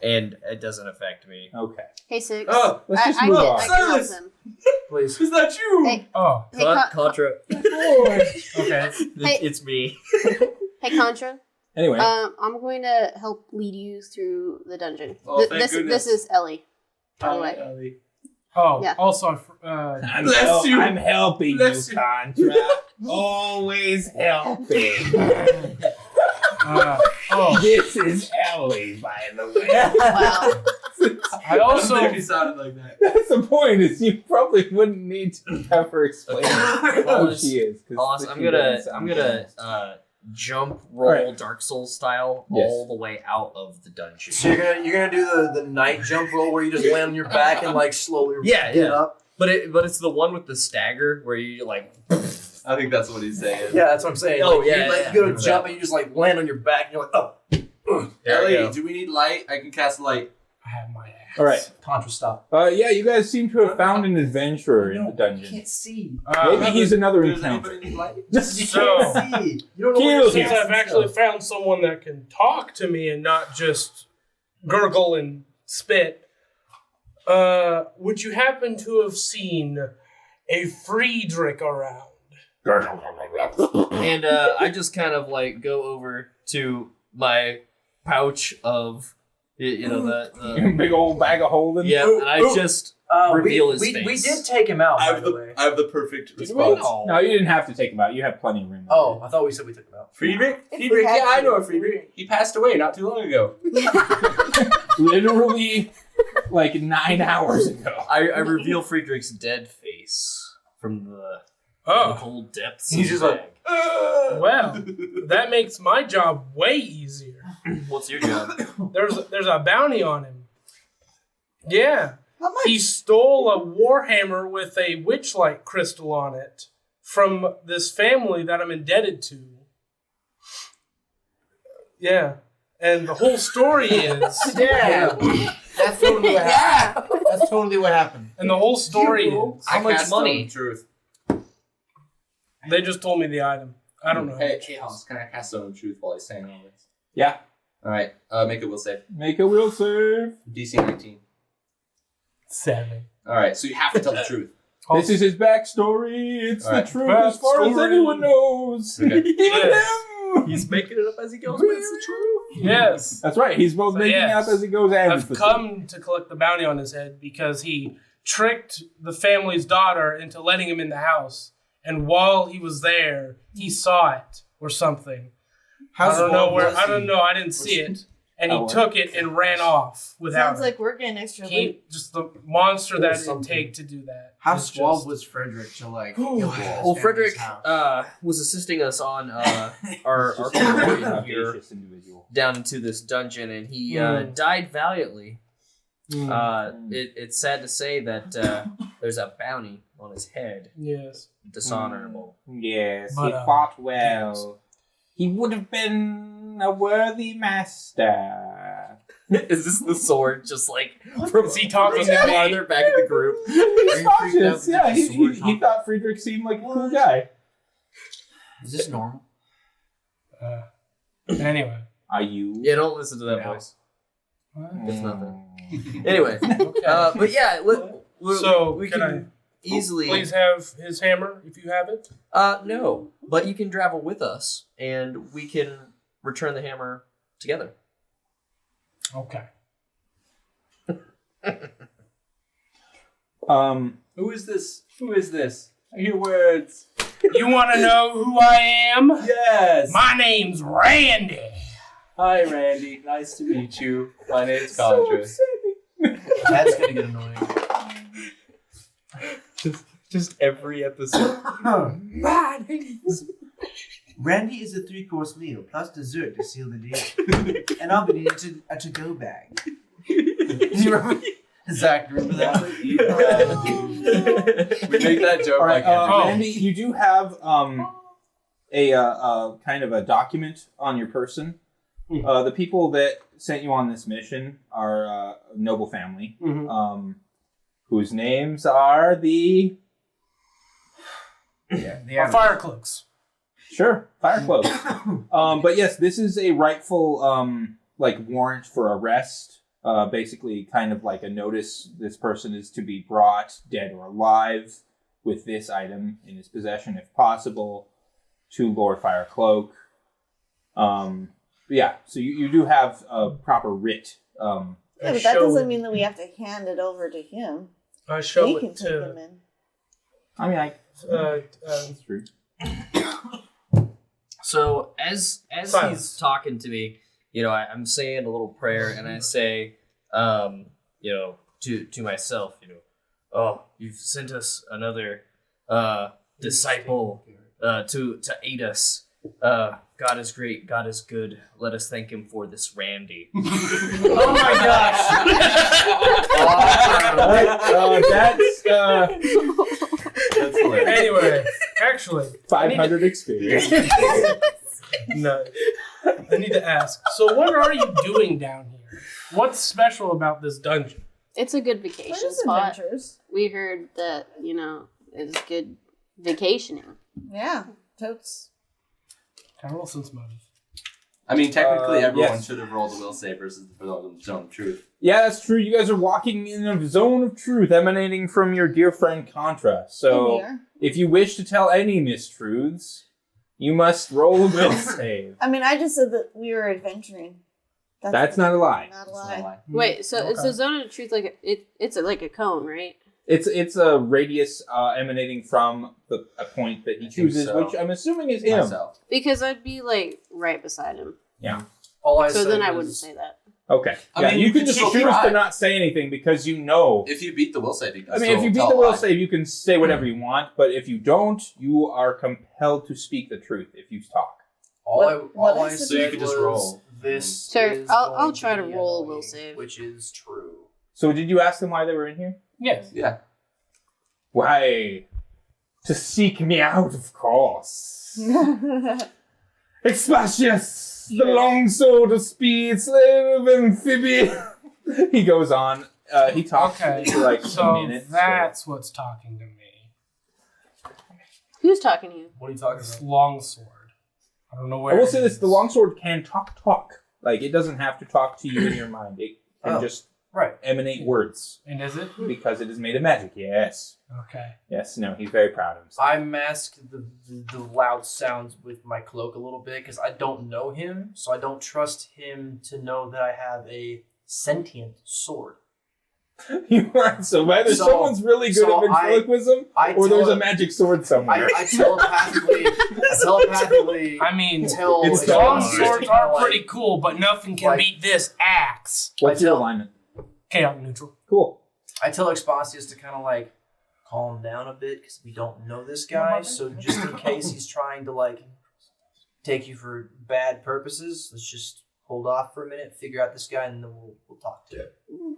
and it doesn't affect me. Okay. Hey, Six. Oh, let's just I move can, on. I can help Silas! him. Please. Is that you? Hey, Oh, hey, Con- Contra. okay. Hey. It's me. hey, Contra. Anyway, I'm going to help lead you through the dungeon. Oh, thank this goodness. is Ellie. By the way. Oh, Yeah. also, Bless you. I'm helping Bless you, you. Contra. Always helping. oh, This is Ellie, by the way. Wow. I also He sounded like that. That's the point. Is you probably wouldn't need to have her explain who she is. 'Cause Awesome. she doesn't I'm sound gonna jump roll Alright. Dark Souls style Yes. all the way out of the dungeon. So you're gonna do the night jump roll where you just land on your back and like slowly Yeah, get yeah. up. But it's the one with the stagger where you like. I think that's what he's saying. Yeah, that's what I'm saying. Oh, Like, yeah, you go to yeah. jump and you just like land on your back and you're like, oh. There we Ellie, go. do we need light? I can cast light. I have my axe. All right. Contra stop. Yeah, you guys seem to have found an adventurer in the You dungeon. can't see. Maybe he's another Does encounter. anybody need light? You So- can't see. You don't know Kill where him. you're Since I've actually found someone that can talk to me and not just gurgle and spit, would you happen to have seen a Friedrich around? And I just kind of like go over to my pouch of the Big old bag of holding. yeah, and I just reveal his we face. did take him out, I by have the way. I have the perfect Did we? response. No, you didn't have to take him out. You have plenty of room. Oh, I thought we said we took him out. Friedrich? If we Friedrich? had Yeah, I to. know a Friedrich. He passed away not too long ago. Literally, like 9 hours ago. I reveal Friedrich's dead face from the Oh, cold depths. He's of just the like, bag. well, that makes my job way easier. What's your job? There's a bounty on him. Yeah. How much? He stole a warhammer with a witchlight crystal on it from this family that I'm indebted to. Yeah. And the whole story is Yeah. That's totally what happened. Yeah. That's totally what happened. and the whole story is How much cast money? Stone of Truth. they just told me the item. I don't know. Hey, Hans, can I cast Stone of Truth while he's saying all this? Yeah. Alright, make a will save. Make a will save. DC 19. 7. Alright, so you have to tell the truth. This is his backstory. It's Alright. the truth as far as Backstory. anyone knows. Okay. Even Yes. him. He's making it up as he goes, but it's the truth. Yes. That's right. He's both So making yes, up as he goes and it's I've the come to collect the bounty on his head because he tricked the family's daughter into letting him in the house. And while he was there, he saw it or something. I don't know where. I don't know. I didn't see it. And he Oh, took it and ran off without Sounds her. like we're getting extra He, late. just the monster that it would something. take to do that. How is suave just- was Frederick to like? Well, Frederick was assisting us on our convoy here audacious individual. down into this dungeon, and he died valiantly. It's sad to say that there's a bounty on his head. Yes. Dishonorable. Yes, But, he fought well. yes. He would have been a worthy master. Is this the sword just like from Is he talking to me? farther back in the group? He's you freaked out cautious. that Yeah, the sword he thought Friedrich seemed like a cool guy. Is this normal? Anyway. Are you? Yeah, don't listen to that Yeah. voice. It's nothing. Anyway, Okay. but yeah, So, we can I easily. please have his hammer if you have it? No, but you can travel with us, and we can return the hammer together. Okay. Who is this? Who is this? I hear words. You want to know who I am? Yes! My name's Randy. Hi, Randy. Nice to meet you. My name's Contra. That's gonna get annoying. Just every episode. Randy is a 3-course meal plus dessert to seal the deal, and I'll be needing a to-go bag. Zach, remember that? We make that joke All right, like every Randy, you do have a kind of a document on your person. The people that sent you on this mission are a noble family, whose names are the Our fire cloaks. fire cloaks. But yes, this is a rightful like warrant for arrest basically kind of like a notice. This person is to be brought, dead or alive, with this item in his possession, if possible, to Lord Firecloak. Yeah, so you do have a proper writ. Yeah, but that doesn't mean that we have to hand it over to him. I show We it can take him in. I mean, that's true. So as Silence. he's talking to me, I'm saying a little prayer, and I say, to myself, oh, you've sent us another disciple to aid us. God is great. God is good. Let us thank him for this Randy. Oh my gosh! That's hilarious. Anyway, actually, 500 experience. no. I need to ask. So, what are you doing down here? What's special about this dungeon? It's a good vacation There's spot. adventures. We heard that, it's good vacationing. Yeah, totes. Can I roll sense motive? I mean, technically, everyone yes. should have rolled a will save versus for the zone of truth. Yeah, that's true. You guys are walking in a zone of truth emanating from your dear friend Contra. So, In here. if you wish to tell any mistruths, you must roll a will save. I mean, I just said that we were adventuring. That's not a lie. Not a That's not lie. a lie. Wait, so is Okay. the zone of truth like it's like a cone, right? It's a radius emanating from a point that he chooses, so. which I'm assuming is him. Myself. Because I'd be like right beside him. All I So said then I was- wouldn't say that. Okay. I Yeah, mean, you you can could just still choose try. to not say anything because you know. If you beat the will save, you can I mean, if still you beat tell the a will lie. save, you can say whatever you want, but if you don't, you are compelled to speak the truth if you talk. What All I is it? said So you could just was, roll. This Sure, is I'll going try to be roll a will annoying, save. which is true. So did you ask them why they were in here? Yes. Yeah. Why? To seek me out, of course. Expatius, the longsword of speed, slave of amphibia. He goes on. He talks Okay. for like So a minute. that's what's talking to me. Who's talking to you? What are you talking This about? longsword. I don't know where. I will it say this: is. the longsword can talk. Like, it doesn't have to talk to you in your mind. It can Oh. just Right. emanate words And is it? because it is made of magic. Yes. Okay. Yes. No. He's very proud of himself. I mask the loud sounds with my cloak a little bit because I don't know him, so I don't trust him to know that I have a sentient sword. You are so either So- someone's really good so at ventriloquism, I or there's tele- a magic sword somewhere. I telepathically I mean, tell It's longswords are like- pretty cool, but nothing can like- beat this axe. What's I your tell- alignment? Chaotic neutral. Cool. I tell Expansius to kind of like calm down a bit because we don't know this guy. So just in case he's trying to like take you for bad purposes, let's just hold off for a minute, figure out this guy, and then we'll talk to him.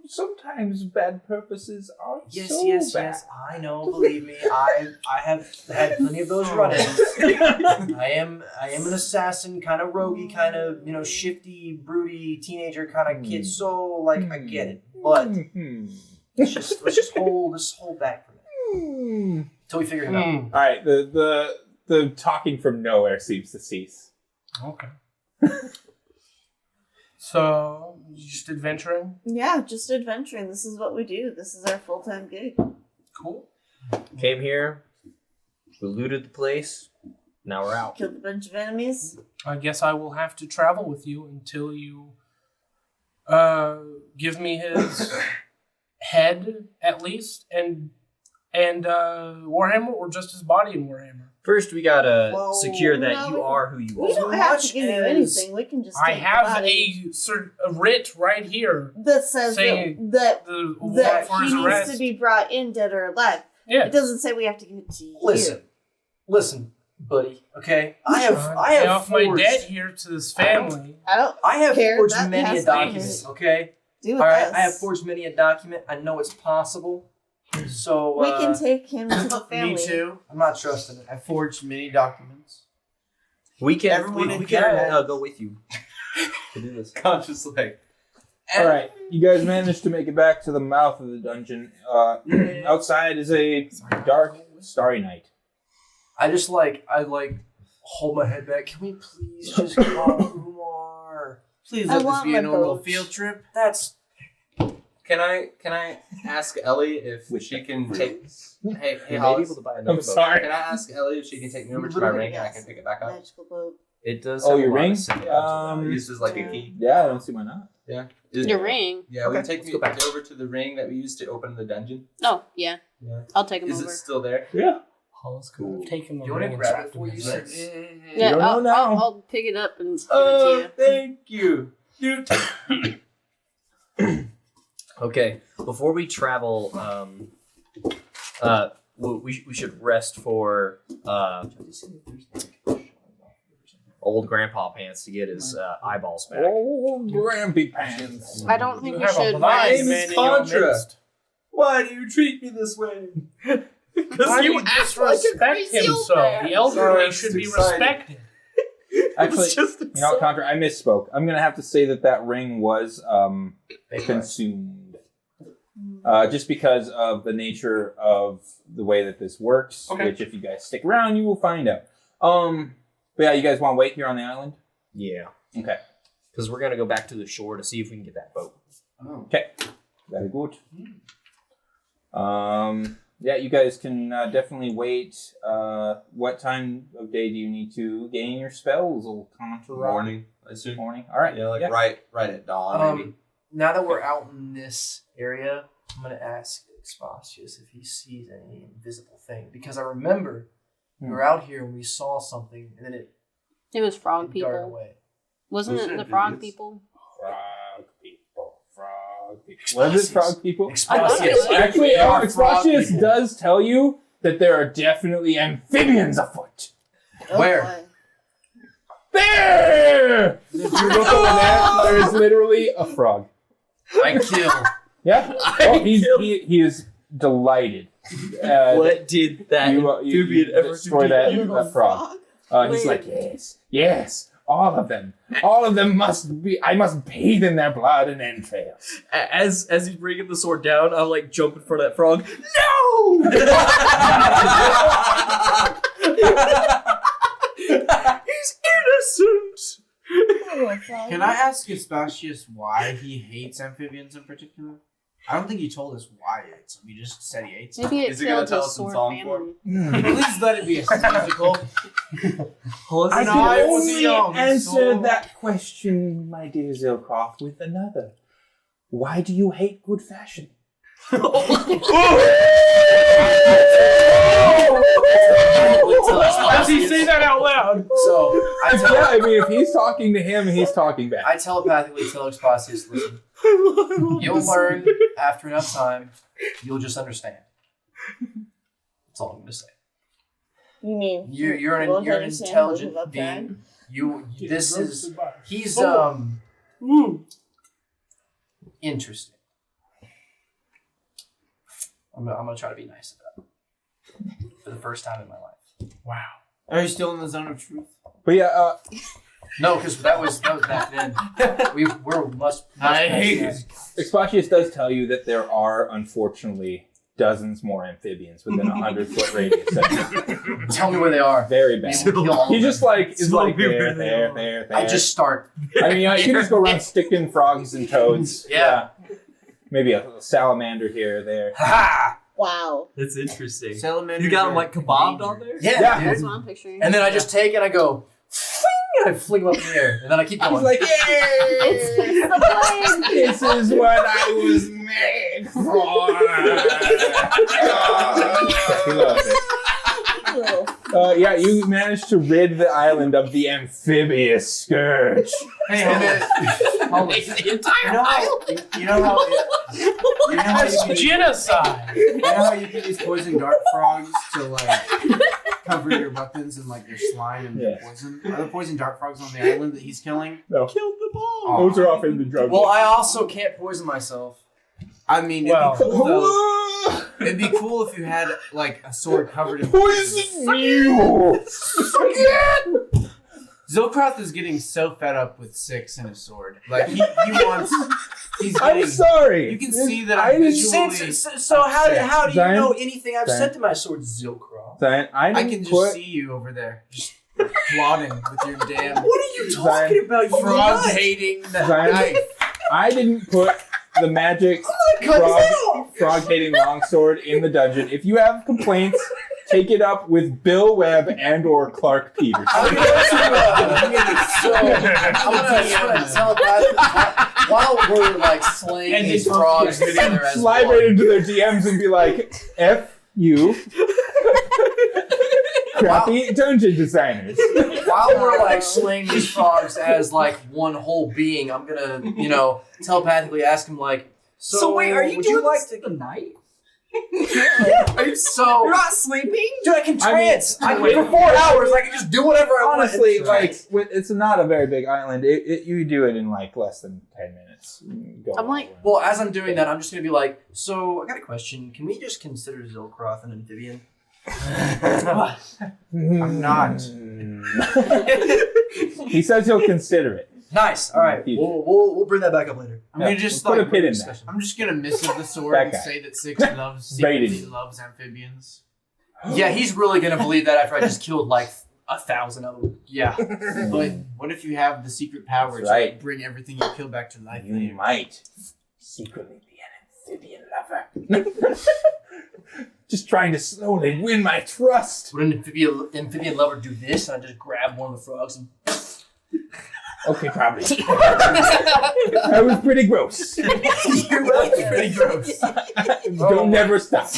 Sometimes bad purposes are Yes, so yes, bad. yes. I know. Believe me, I have had plenty of those run-ins. I am an assassin, kind of roguey, kind of shifty, broody teenager kind of kid. So like I get it, but let's just hold back for a minute until we figure it out. Hmm. All right, the talking from nowhere seems to cease. Okay. So, just adventuring? Yeah, just adventuring. This is what we do. This is our full-time gig. Cool. Came here, we looted the place, now we're out. Killed a bunch of enemies. I guess I will have to travel with you until you give me his head, at least, and Warhammer, or just his body in Warhammer. First, we gotta Whoa, secure that no, you are who you We are. don't have much to give you as anything. We can just I take the have body a writ right here. that says saying that The warrant that for he his needs arrest. to be brought in dead or alive. Yeah. It doesn't say we have to give it to you. Listen, buddy. Okay, I Pay have off my forged- debt here to this family. I don't I have care. forged That many has a to be document. his. Okay. do with All right, us. I have forged many a document. I know it's possible. So We can take him to the family. Me too. I'm not trusting it. I forged many documents. We can, Everyone we in can here go with you to do this. Conscious like. All right, you guys managed to make it back to the mouth of the dungeon. Outside is a dark, starry night. I hold my head back. Can we please just go more? Please I let this want be my a normal boat. field trip. That's Can I ask Ellie if she can take? Hey, You may be Hollis. able to buy another boat. sorry. Can I ask Ellie if she can take me over to my ring and I can pick it back up? Magical boat. It does. Oh, have a your lot of ring? similarities. Use as like a key. Yeah, I don't see why not. Yeah. Your ring. Yeah. Will you take let's me go back. over to the ring that we used to open the dungeon? Oh, yeah. Yeah. I'll take him Is over. it still there? Yeah. Hollis Cool. could take him You want to and grab trap it before him you in said? his- Yeah, don't know now. I'll pick it up and give it Oh, to you. thank you. Dude. Okay, before we travel, we should rest for old Grandpa Pants to get his eyeballs back. Oh, Grampy Pants. I don't think You we have a should. blind name is man in your Contra. midst. Why do you treat me this way? Why do you disrespect him so? The elderly should be respected. Actually, you know what, Contra, I misspoke. I'm going to have to say that ring was consumed. Just because of the nature of the way that this works, Okay. which if you guys stick around, you will find out. But yeah, you guys want to wait here on the island? Yeah, Okay. because we're gonna go back to the shore to see if we can get that boat. Oh. Okay. Very good. Yeah, you guys can definitely wait. What time of day do you need to gain your spells, old Contra? Morning, I assume. Morning. All right. Yeah, like right at dawn. Maybe. Now that we're out in this area, I'm gonna ask Expasius if he sees any invisible thing, because I remember we were out here and we saw something, and then it It was frog darted people. away. Wasn't Those it are the frog idiots. people? Frog people. Frog people. What is it, frog people? Expasius. Actually, They are frog Expasius people. does tell you that there are definitely amphibians afoot. Where? boy. There! If you look over there, there is literally a frog. I kill. Yeah. Oh, he is delighted. What did that you amphibian ever destroy do? that frog? He's like, yes, all of them. All of them must be. I must bathe in their blood and entrails. As he's bringing the sword down, I'm like jump in front of that frog. No! He's innocent. Can I ask Expasius why he hates amphibians in particular? I don't think he told us why he hates them. He just said he hates them. Maybe it Is he gonna killed tell his us in sword song form? family. Please let it be a musical. I know, can it was only young, answer so- that question, my dear Zilcroft, with another. Why do you hate good fashion? Does he say that out loud? So Yeah, I mean, if he's talking to him, he's talking back. I telepathically tell Expasius, listen, you'll learn after enough time. You'll just understand. That's all I'm gonna say. You mean You're an both you're an understand intelligent both of being. You He this wrote is goodbye. he's interesting. I'm gonna try to be nice about it for the first time in my life. Wow. Are you still in the zone of truth? But yeah, No, because that was back then. We're much. I hate it. Expasius does tell you that there are, unfortunately, dozens more amphibians within 100-foot radius. Tell me where they are. Very bad. Maybe we'll kill all He of just them. like is like there. I just start. I mean, you can just go around sticking frogs and toads. Yeah. Maybe a salamander here or there. Ha! Wow. That's interesting. Salamanders You got are him like kebabbed on there? Yeah. Yeah. dude. That's what I'm picturing. And then I just take it and I go, fling, and I fling them up in the air. And then I keep going. He's like, yay! It's the plane. This is what I was made for. He loves it. Yeah, you managed to rid the island of the amphibious scourge. Hey, Holmes, The entire You know how you That's can genocide. use poison dart frogs to like cover your weapons and like your slime and Yeah. poison? Are the poison dart frogs on the island that he's killing? No. killed them all. Those are off in the drug. well, I also can't poison myself. I mean, Well- it'd be cool though. It'd be cool if you had like a sword covered in Poison you! Zilcroft is getting so fed up with 6 and his sword. Like he wants. He's I'm getting. sorry. You can see that I I'm didn't visually. So how do you Zion? know anything I've Zion? said to my sword, Zilcroft? Zion, I I didn't can just put see you over there, just plotting with your damn What are you talking about, you frog nut? hating Zion? knife. I didn't put the magic frog-hating longsword in the dungeon. If you have complaints, take it up with Bill Webb and/or Clark Peters. I'm gonna telepath while we're like slaying And these they frogs together as Slide one. right into their DMs and be like, F you. Crappy dungeon designers. While we're like slaying these frogs as like one whole being, I'm gonna, telepathically ask him like, So wait, are you would doing you like this to the night? Are you so You're not sleeping? Dude, I can trance. I mean, for 4 hours, I can just do whatever I want. Honestly, it's not a very big island. You do it in like less than 10 minutes. I'm like- Well, as I'm doing that, I'm just gonna be like, so I got a question. Can we just consider Zilkroth an amphibian? I'm not. He says he'll consider it. Nice. All right. We'll bring that back up later. I'm gonna just put a like pin in that. I'm just gonna missive the sword That and guy. say that Six loves Baited secretly you. loves amphibians. Yeah, he's really gonna believe that after I just killed like 1,000 of them. Yeah, but what if you have the secret power That's to right. bring everything you kill back to life? You later? might secretly be an amphibian lover. Just trying to slowly win my trust. Would an amphibian lover do this? And I just grab one of the frogs and. Okay, probably. That was pretty gross. You're right. Pretty gross. Don't never stop.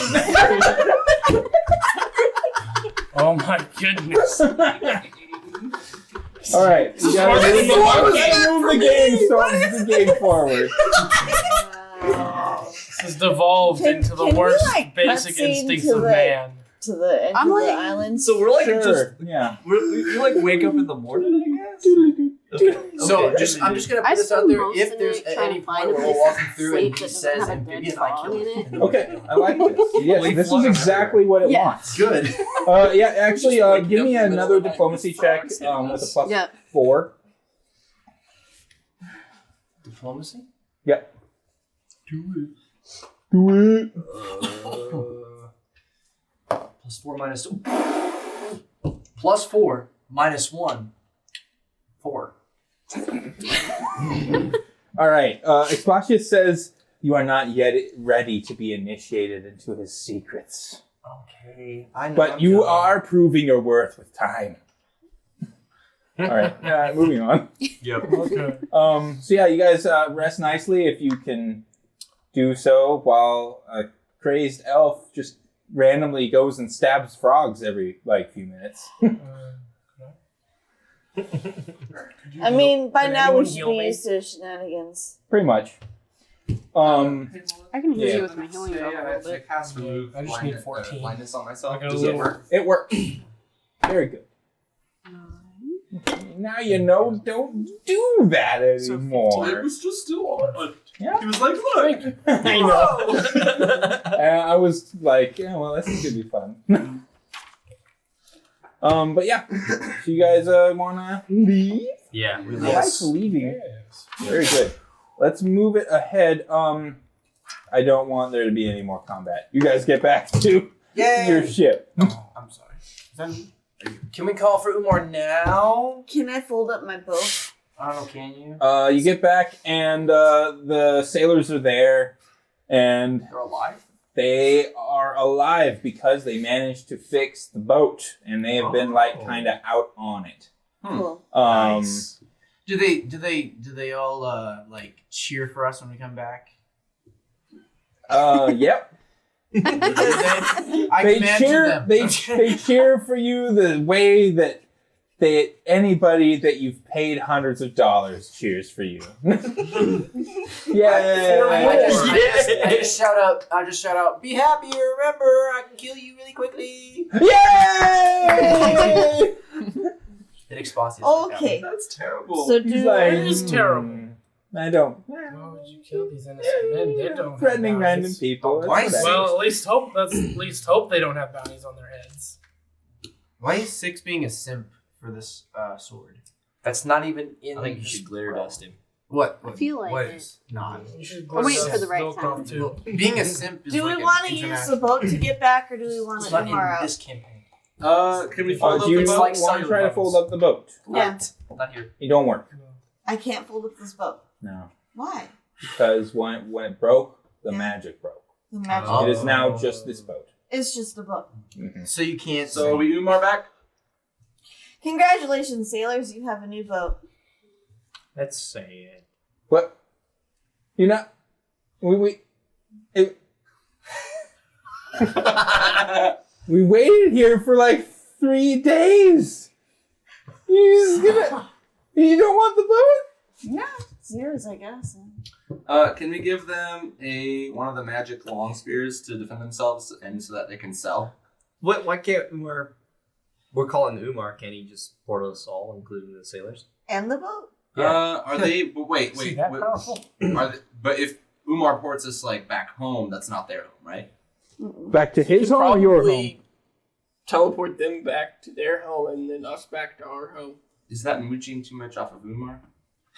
Oh my goodness. All right, you gotta move the game forward. This has devolved into the can we, worst like, basic cutscene instincts to of the- man. To the end I'm of the like- island. So we're like Sure, yeah. we like wake up in the morning, I guess. So Okay. I'm just gonna I put this out spend there. most If of there's it at trying any to find point a where we're place walking to through sleep and he that doesn't says have a dead amphibian, I frog kill in him. it. Okay, I like this. Yes, Well, you this is flung him exactly what it Yeah. wants. Good. Yeah, actually, Just like give me up in the another middle of the night diplomacy with check frogs with a plus Yeah. 4. Diplomacy. Yep. Do Do it. Plus 4 minus 2. Plus 4 minus 1. 4. All right. Expatius says you are not yet ready to be initiated into his secrets, Okay. I know. but I'm you going. are proving your worth with time. All right. Moving on. Yep. Okay. So yeah, you guys rest nicely if you can do so, while a crazed elf just randomly goes and stabs frogs every few minutes. I mean, by Can now anyone we should heal be me? used to shenanigans. Pretty much. I can heal Yeah. you with my healing bow a little bit. cast remove I just need 14. blindness on myself. I got a Does little- it work? It worked. Very good. Now you know, don't do that anymore. It was just still on. Yeah. He was like, look. I know. I was like, yeah, well, this is gonna be fun. But yeah, so you guys wanna leave? Yeah. I like leaving. Very good. Let's move it ahead. I don't want there to be any more combat. You guys get back to Yay! your ship. Oh, I'm sorry. Can we call for Umar now? Can I fold up my bow? I don't know. Can you? You get back, and the sailors are there, and They're alive. they are alive because they managed to fix the boat, and they have been kind of out on it. Cool. Nice. Do they all like cheer for us when we come back? Yep. I They command cheer. them. They cheer for you the way that anybody that you've paid hundreds of dollars cheers for you. I just shout out. Be happy. Remember, I can kill you really quickly. Yay! It exposes. Okay. That's terrible. So He's do like, It is terrible. I don't. Why would you kill these innocent men? They don't have Threatening bounties. random people. Why That's is- whatever. Well, at least hope they don't have bounties on their heads. Why is Six being a simp for this sword? That's not even in. I think you the should glitter scroll. dust him. What? I feel like what it. is not? You should I'm waiting go for the right Volkov time. too. Being a simp is do like we an want to use the international- boat to get back, or do we want It's to not Umar in out? this campaign. Can we fold Do you up the want boat? to try to fold up the boat? Yeah. Not here. It don't work. I can't fold up this boat. No. Why? Because when it broke, The magic broke. The magic. Oh. It is now just this boat. It's just a boat. Mm-hmm. So you can't. So are we Umar back? Congratulations, sailors! You have a new boat. Let's say it. What? You know, we waited here for like 3 days. You don't want the boat? Yeah, it's yours, I guess. Can we give them one of the magic long spears to defend themselves and so that they can sell? Why can't Umar? We're calling Umar. Can he just port us all, including the sailors? And the boat? Are they? But wait. See that powerful? But if Umar ports us like back home, that's not their home, right? Back to his home or your home? Teleport them back to their home and then us back to our home. Is that mooching too much off of Umar?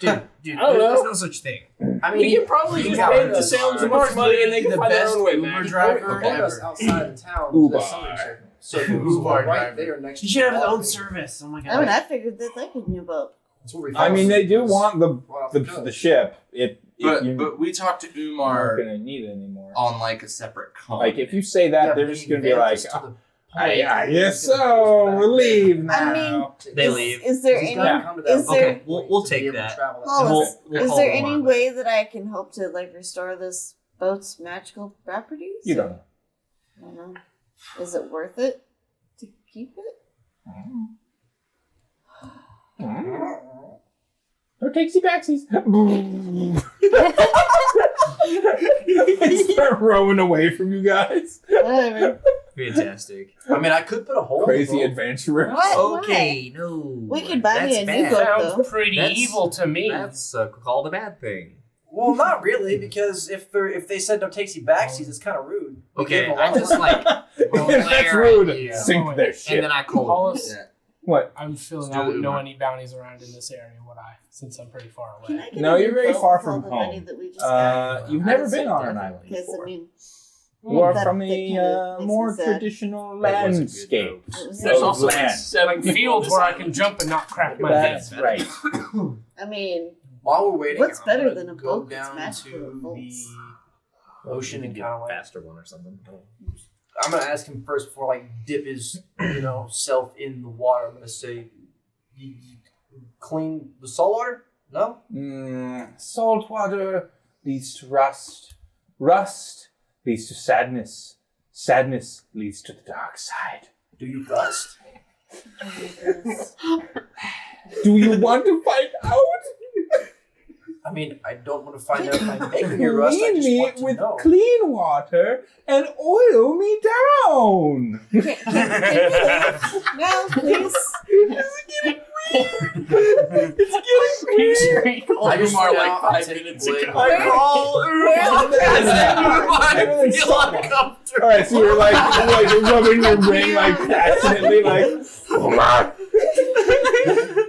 Dude, I don't there's know. no such thing. I mean, we can probably just pay the sailors much money and they can the find their best own way Uber back. driver Put us ever. outside of town. Uber. To something certain. So Uber Uber right driver. there next. He to should have his the own water. service. Oh my I god. mean, I figured they'd like a new boat. That's where we I mean, they do want the coast. ship. If you're But we talked to not Umar gonna need it anymore. on like a separate con. Like if you say that, Yeah, they're but just you gonna be like, advance to the I point. guess so. We're leave now. I mean, They is, leave. Is there He's any? gotta come to that is point there- We'll to take be able to that. travel that Hollis, distance. We'll is call there them any on. way that I can hope to like restore this boat's magical properties? You don't know. I don't know. Is it worth it to keep it? No takesy backsies. They start rowing away from you guys. Whatever. Fantastic. I mean, I could put a hole. Crazy in the adventurer. What? Okay, no. We could buy me a new bad. boat. Sounds pretty That's- evil to me. That's called a bad thing. Well, not really, because if they said no takesy backsies, it's kind of rude. We gave Okay, them a I lot of just money. like If that's glare rude. at you, Sink their ship. and then I call Hollis, What? I'm feeling Let's I do wouldn't know Umar. any bounties around in this area, would I? Since I'm pretty far Can away. I get No, a new you're very boat far with all from the money home. that we just got? You've I never just been like on that an island Because before. I mean, You are that- from that a kinda makes more me sad. traditional That was a good landscape. it was There's Of also land. 7 Like people on fields this where I island. can jump and not crack my head. That's right. I mean, While we're waiting, What's I'm better gonna than a go boat that's down magical to that floats? the ocean and kind of like faster one or something. I'm gonna ask him first before like dip his self in the water. I'm gonna say, you clean the salt water? No. Salt water leads to rust. Rust leads to sadness. Sadness leads to the dark side. Do you rust? Do you want to find out? I mean, I don't want to find out if I'm making you rust. I Clean just me want to with know. clean water and oil me down. can we leave now, please? It's getting weird. We called I just Umar went like out 5 and took minutes Blake. ago. I call I feel uncomfortable. All right, so you're like rubbing your ring like passionately, like.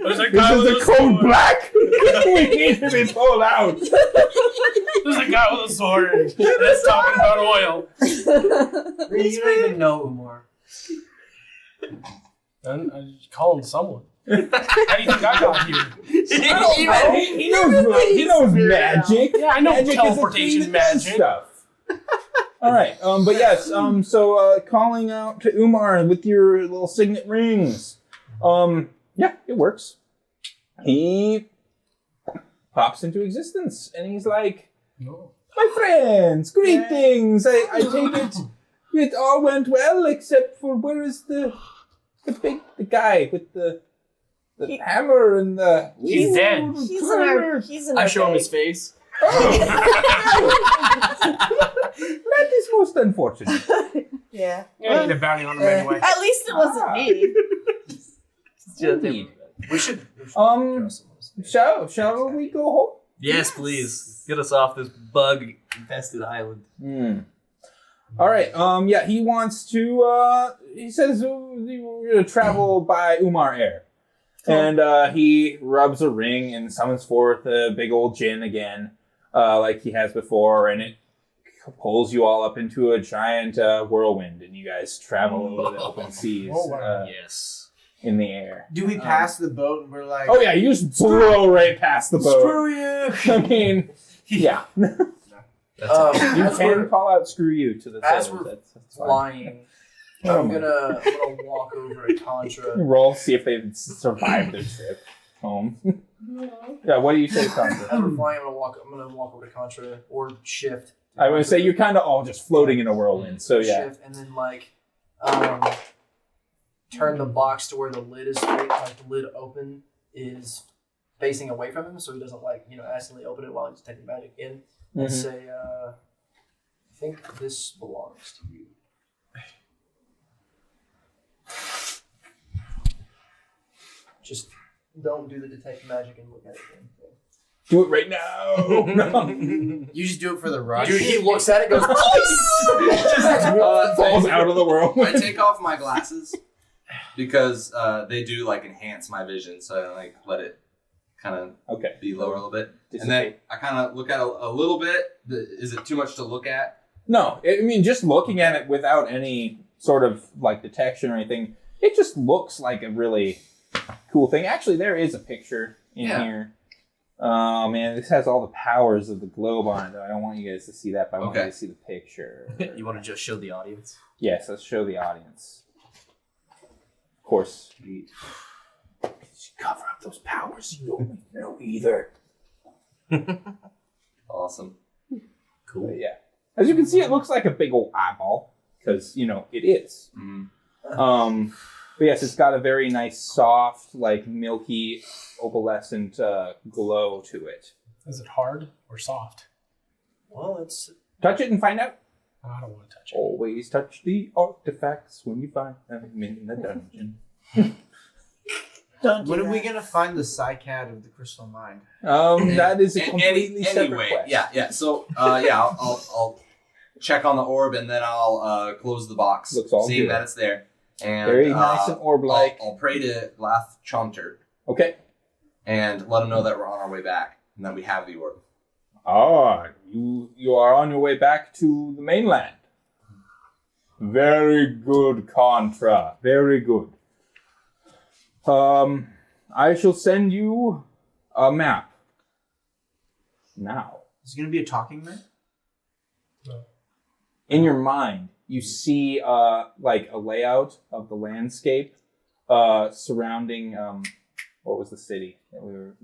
There's a This guy is with the a code sword. black. We need to be pulled out. There's a guy with a sword that's talking about oil. You don't even know Umar. And I just calling someone. How do you think I got here? He knows magic. Yeah, I know Magic is a teleportation thing that does magic. stuff. All right, but yes, so calling out to Umar with your little signet rings. Yeah, it works. He pops into existence, and he's like, No. "My friends, greetings. I take it all went well, except for where is the guy with the hammer and the He's dead. He's in our. He's in I our show him bag. his face. That is most unfortunate. Yeah. Yeah, I need a bounty on him anyway. At least it wasn't me. Indeed. We should. Shall we go home? Yes, please. Get us off this bug-infested island. All right. Yeah, he wants to. He says we're gonna travel by Umar Air, and he rubs a ring and summons forth a big old djinn again, like he has before, and it pulls you all up into a giant whirlwind, and you guys travel over the open seas Yes. in the air. Do we pass the boat and we're like, Oh yeah, you just blow right past the boat. screw you? I mean, yeah. That's You as can we're call out "screw you" to the as sailors. we're That's fine. flying, I'm gonna walk over to Contra. Roll, see if they've survived their trip home. Yeah, what do you say, Contra? As we're flying, I'm gonna walk over to Contra or shift. I would say you're kind of all just floating in a whirlwind. So yeah, Shift and then turn the box to where the lid is straight, like the lid open is facing away from him, so he doesn't accidentally open it while he's taking magic in. And say, I think this belongs to you. Just don't do the detect magic and look at it again. do it right now. No. You just do it for the rush. Dude, he looks at it, goes, Falls out of the world. I take off my glasses because they do enhance my vision, so I let it kind of be lower a little bit. And then I kind of look at it a little bit. Is it too much to look at? No, I mean just looking at it without any sort of detection or anything, it just looks like a really cool thing. Actually, there is a picture in here. Oh man, this has all the powers of the globe on it. Though I don't want you guys to see that, but I want you to see the picture. You want to just show the audience? Yes, let's show the audience. Of course, we cover up those powers. You don't know either. Awesome. Cool. But yeah. As you can see, it looks like a big old eyeball because it is. But yes, it's got a very nice, soft, milky, opalescent glow to it. Is it hard or soft? well, it's... Touch it and find out. I don't want to touch it. Always touch the artifacts when you find them in the dungeon. Don't do When are that. we gonna find the Psycat of the Crystal Mind? That is a completely separate quest. Yeah. So I'll check on the orb and then I'll close the box, Looks all seeing good. that it's there. And Very nice and orb-like. I'll pray to Glath Chaunter Okay. and let him know that we're on our way back and that we have the orb. Ah, you are on your way back to the mainland. Very good, Contra. Very good. I shall send you a map. Now. Is it gonna be a talking man? In your mind, you see a layout of the landscape surrounding what was the city that we were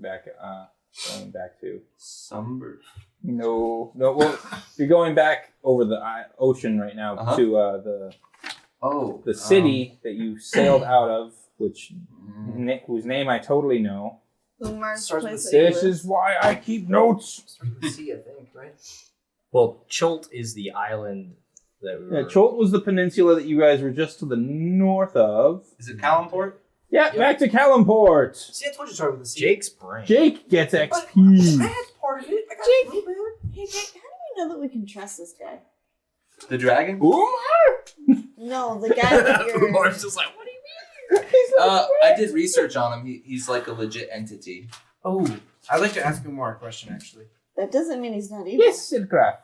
going back to? Sumber. No. Well, you're going back over the ocean right now to the city that you sailed out of, whose name I totally know. Umar's Starts with place a that you This live. is why I keep notes. Starts with a C, I think, right? Well, Cholt is the island that we were... Yeah, Cholt was the peninsula that you guys were just to the north of. Is it Calimport? Yeah, back to Calimport. See, I told you to start with a C. Jake's brain. Jake gets I XP. had part of it. I got Jake. a little bit. Hey, Jake, how do we know that we can trust this guy? The dragon? Umar? No, the guy that you're... Umar's just like, what do you mean? I did research on him. He's like a legit entity. Oh, I'd like to ask Umar a question, actually. That doesn't mean he's not evil. Yes, Sidcraft.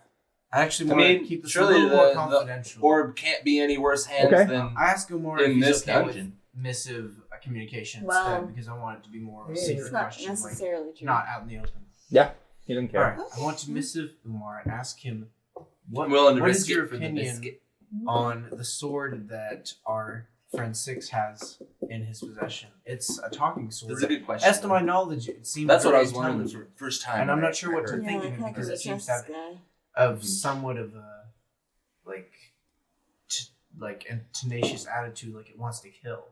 I actually I want mean, to keep this a surely little more the confidential. orb can't be any worse hands Okay. than I ask Umar if in he's this okay dungeon. with missive communication Well, instead, because I want it to be more of a it's secret It's not question, necessarily true. not out in the open. Yeah, he doesn't care. Alright, I want to missive Umar and ask him I'm willing to what risk is your it for the opinion biscuit. on the sword that our friend Six has in his possession. It's a talking sword. That's a good question. As to my knowledge, it seems That's what I very was wondering the intelligent, first time. and I'm I not sure what to heard. Yeah, think of like, him how because can we it seems trust to this have guy? of somewhat of a a tenacious attitude, like it wants to kill.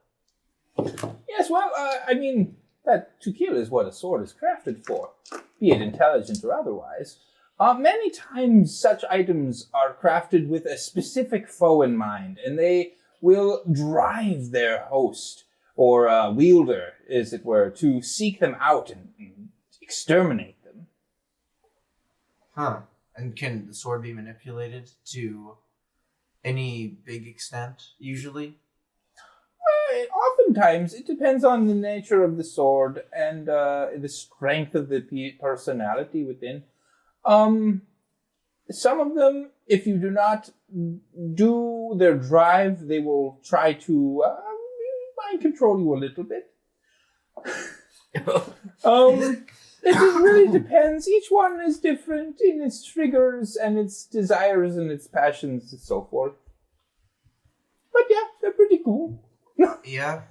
Yes, well, I mean, that to kill is what a sword is crafted for, be it intelligent or otherwise. Many times such items are crafted with a specific foe in mind, and they will drive their host, or wielder, as it were, to seek them out and exterminate them. Huh. And can the sword be manipulated to any big extent, usually? Oftentimes, it depends on the nature of the sword and the strength of the personality within. Some of them, if you do not do their drive, they will try to mind control you a little bit. It really depends. Each one is different in its triggers and its desires and its passions and so forth. But yeah, they're pretty cool. Yeah.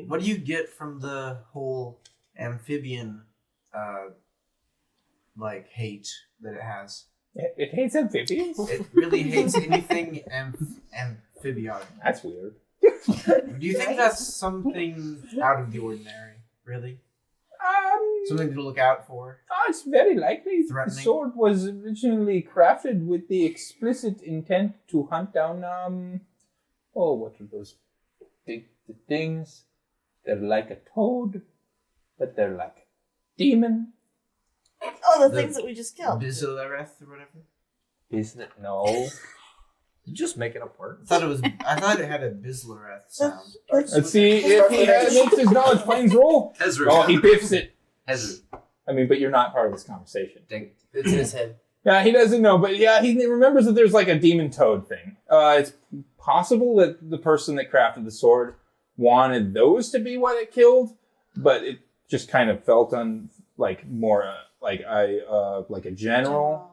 What do you get from the whole amphibian, hate that it has? It hates amphibians? It really hates anything amphibian. That's weird. Do you think that's something out of the ordinary? Really? Something to look out for? It's very likely. Threatening? The sword was originally crafted with the explicit intent to hunt down, what are those big things? They're like a toad, but they're like a demon. Oh, the things that we just killed. Bizarreth or whatever? Isn't it? No. You're just making up words. I thought it had a Bizarreth sound. Let's see if he makes his knowledge planes roll. Ezra. Oh, he biffs it. Ezra. I mean, but you're not part of this conversation. It's in his head. Yeah, he doesn't know, but yeah, he remembers that there's like a demon toad thing. It's possible that the person that crafted the sword wanted those to be what it killed, but it just kind of felt more like a general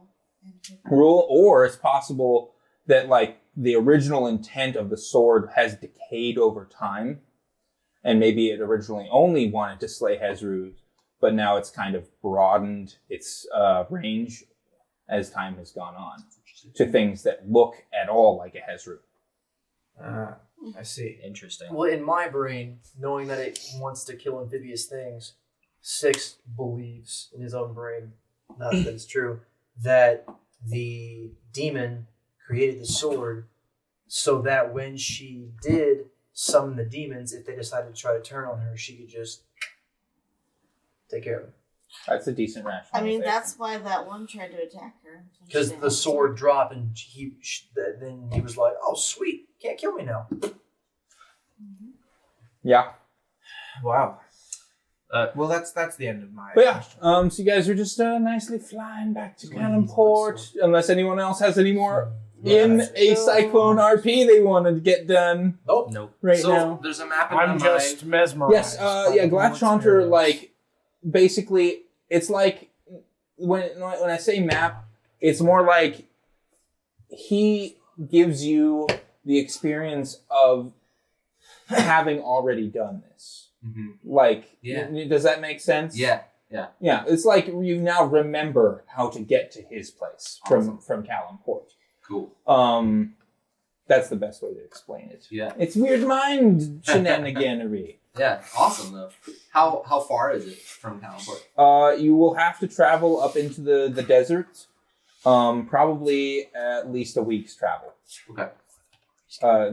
rule, or it's possible that like the original intent of the sword has decayed over time, and maybe it originally only wanted to slay Hezru, but now it's kind of broadened its range as time has gone on to things that look at all like a Hezru. I see. Interesting. Well, in my brain, knowing that it wants to kill amphibious things, Six believes in his own brain, not that it's true, that the demon created the sword so that when she did summon the demons, if they decided to try to turn on her, she could just take care of them. That's a decent rationalization. I mean, that's why that one tried to attack her. Because the sword dropped, and then he was like, "Oh, sweet, can't kill me now." Yeah. Wow. Well, that's the end of my. But yeah, so you guys are just nicely flying back to Cannonport. Unless anyone else has any more in a Cyclone RP they wanted to get done. Nope. Right now. There's a map in my I'm mind. just mesmerized. Yes, Glatchanter, like, basically, it's like, when I say map, it's more like he gives you the experience of having already done this. Mm-hmm. Like, Yeah. Does that make sense? Yeah. Yeah, it's like you now remember how to get to his place from Callum-Port. Cool. That's the best way to explain it. Yeah. It's weird mind shenaniganery. Yeah, awesome though. How far is it from Cannonport? You will have to travel up into the desert. Probably at least a week's travel. Okay.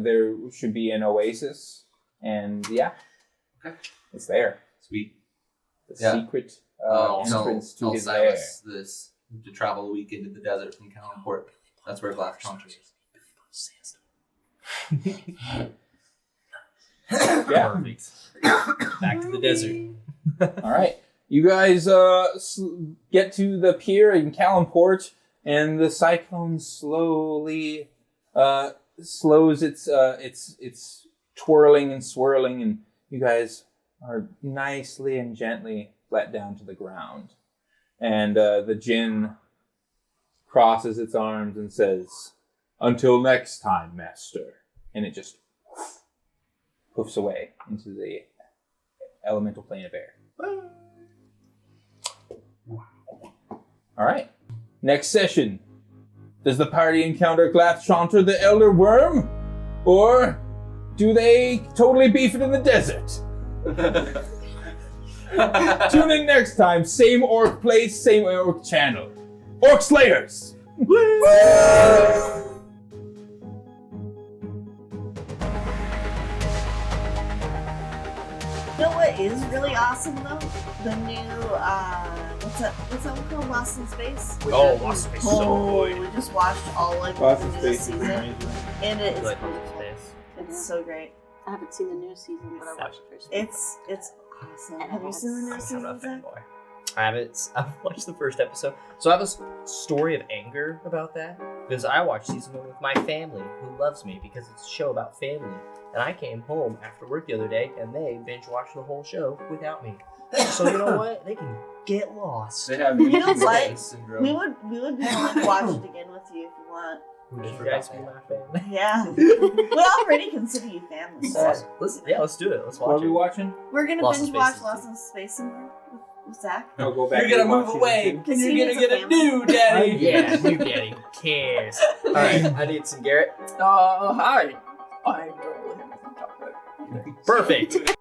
There should be an oasis, and yeah. Okay. It's there. Sweet. The secret entrance to his lair. Silas this to travel a week into the desert from Cannonport. That's where Glatchanter is. Yeah. Perfect. Back to the desert. All right. You guys get to the pier in Callum-Port, and the cyclone slowly slows its twirling and swirling, and you guys are nicely and gently let down to the ground. And the djinn crosses its arms and says, "Until next time, master." And it just hoofs away into the elemental plane of air. All right. Next session. Does the party encounter Glatchanter the Elder Worm? Or do they totally beef it in the desert? Tune in next time. Same orc place, same orc channel. OrcSlayers! You know what is really awesome though? The new what's that one called? Lost in Space? Oh, Lost in Space is so good. We just watched all of Lost the in new Space is season. amazing. And it is Like Space. it's so great. I haven't seen the new season, but I watched the first one. It's awesome. Have you seen the new I'm season, not a Zach? fanboy. I haven't. I've watched the first episode, so I have a story of anger about that because I watched season 1 with my family, who loves me because it's a show about family. And I came home after work the other day, and they binge watched the whole show without me. So you know what? They can get lost. They have You know ET what? syndrome. We would be willing to watch it again with you if you want. You guys be my family. Yeah. We already consider you family. So Let's do it. Let's What watch are we it. watching? we're gonna Lost in binge watch Space. Lost in Space with Zach. I'll go back. You're to gonna watch move season away, two. and Because you're he gonna needs a get a family. new daddy. Yeah, new daddy. Cares. All right, I need some Garrett. Hi. I don't really have anything to talk about. Perfect.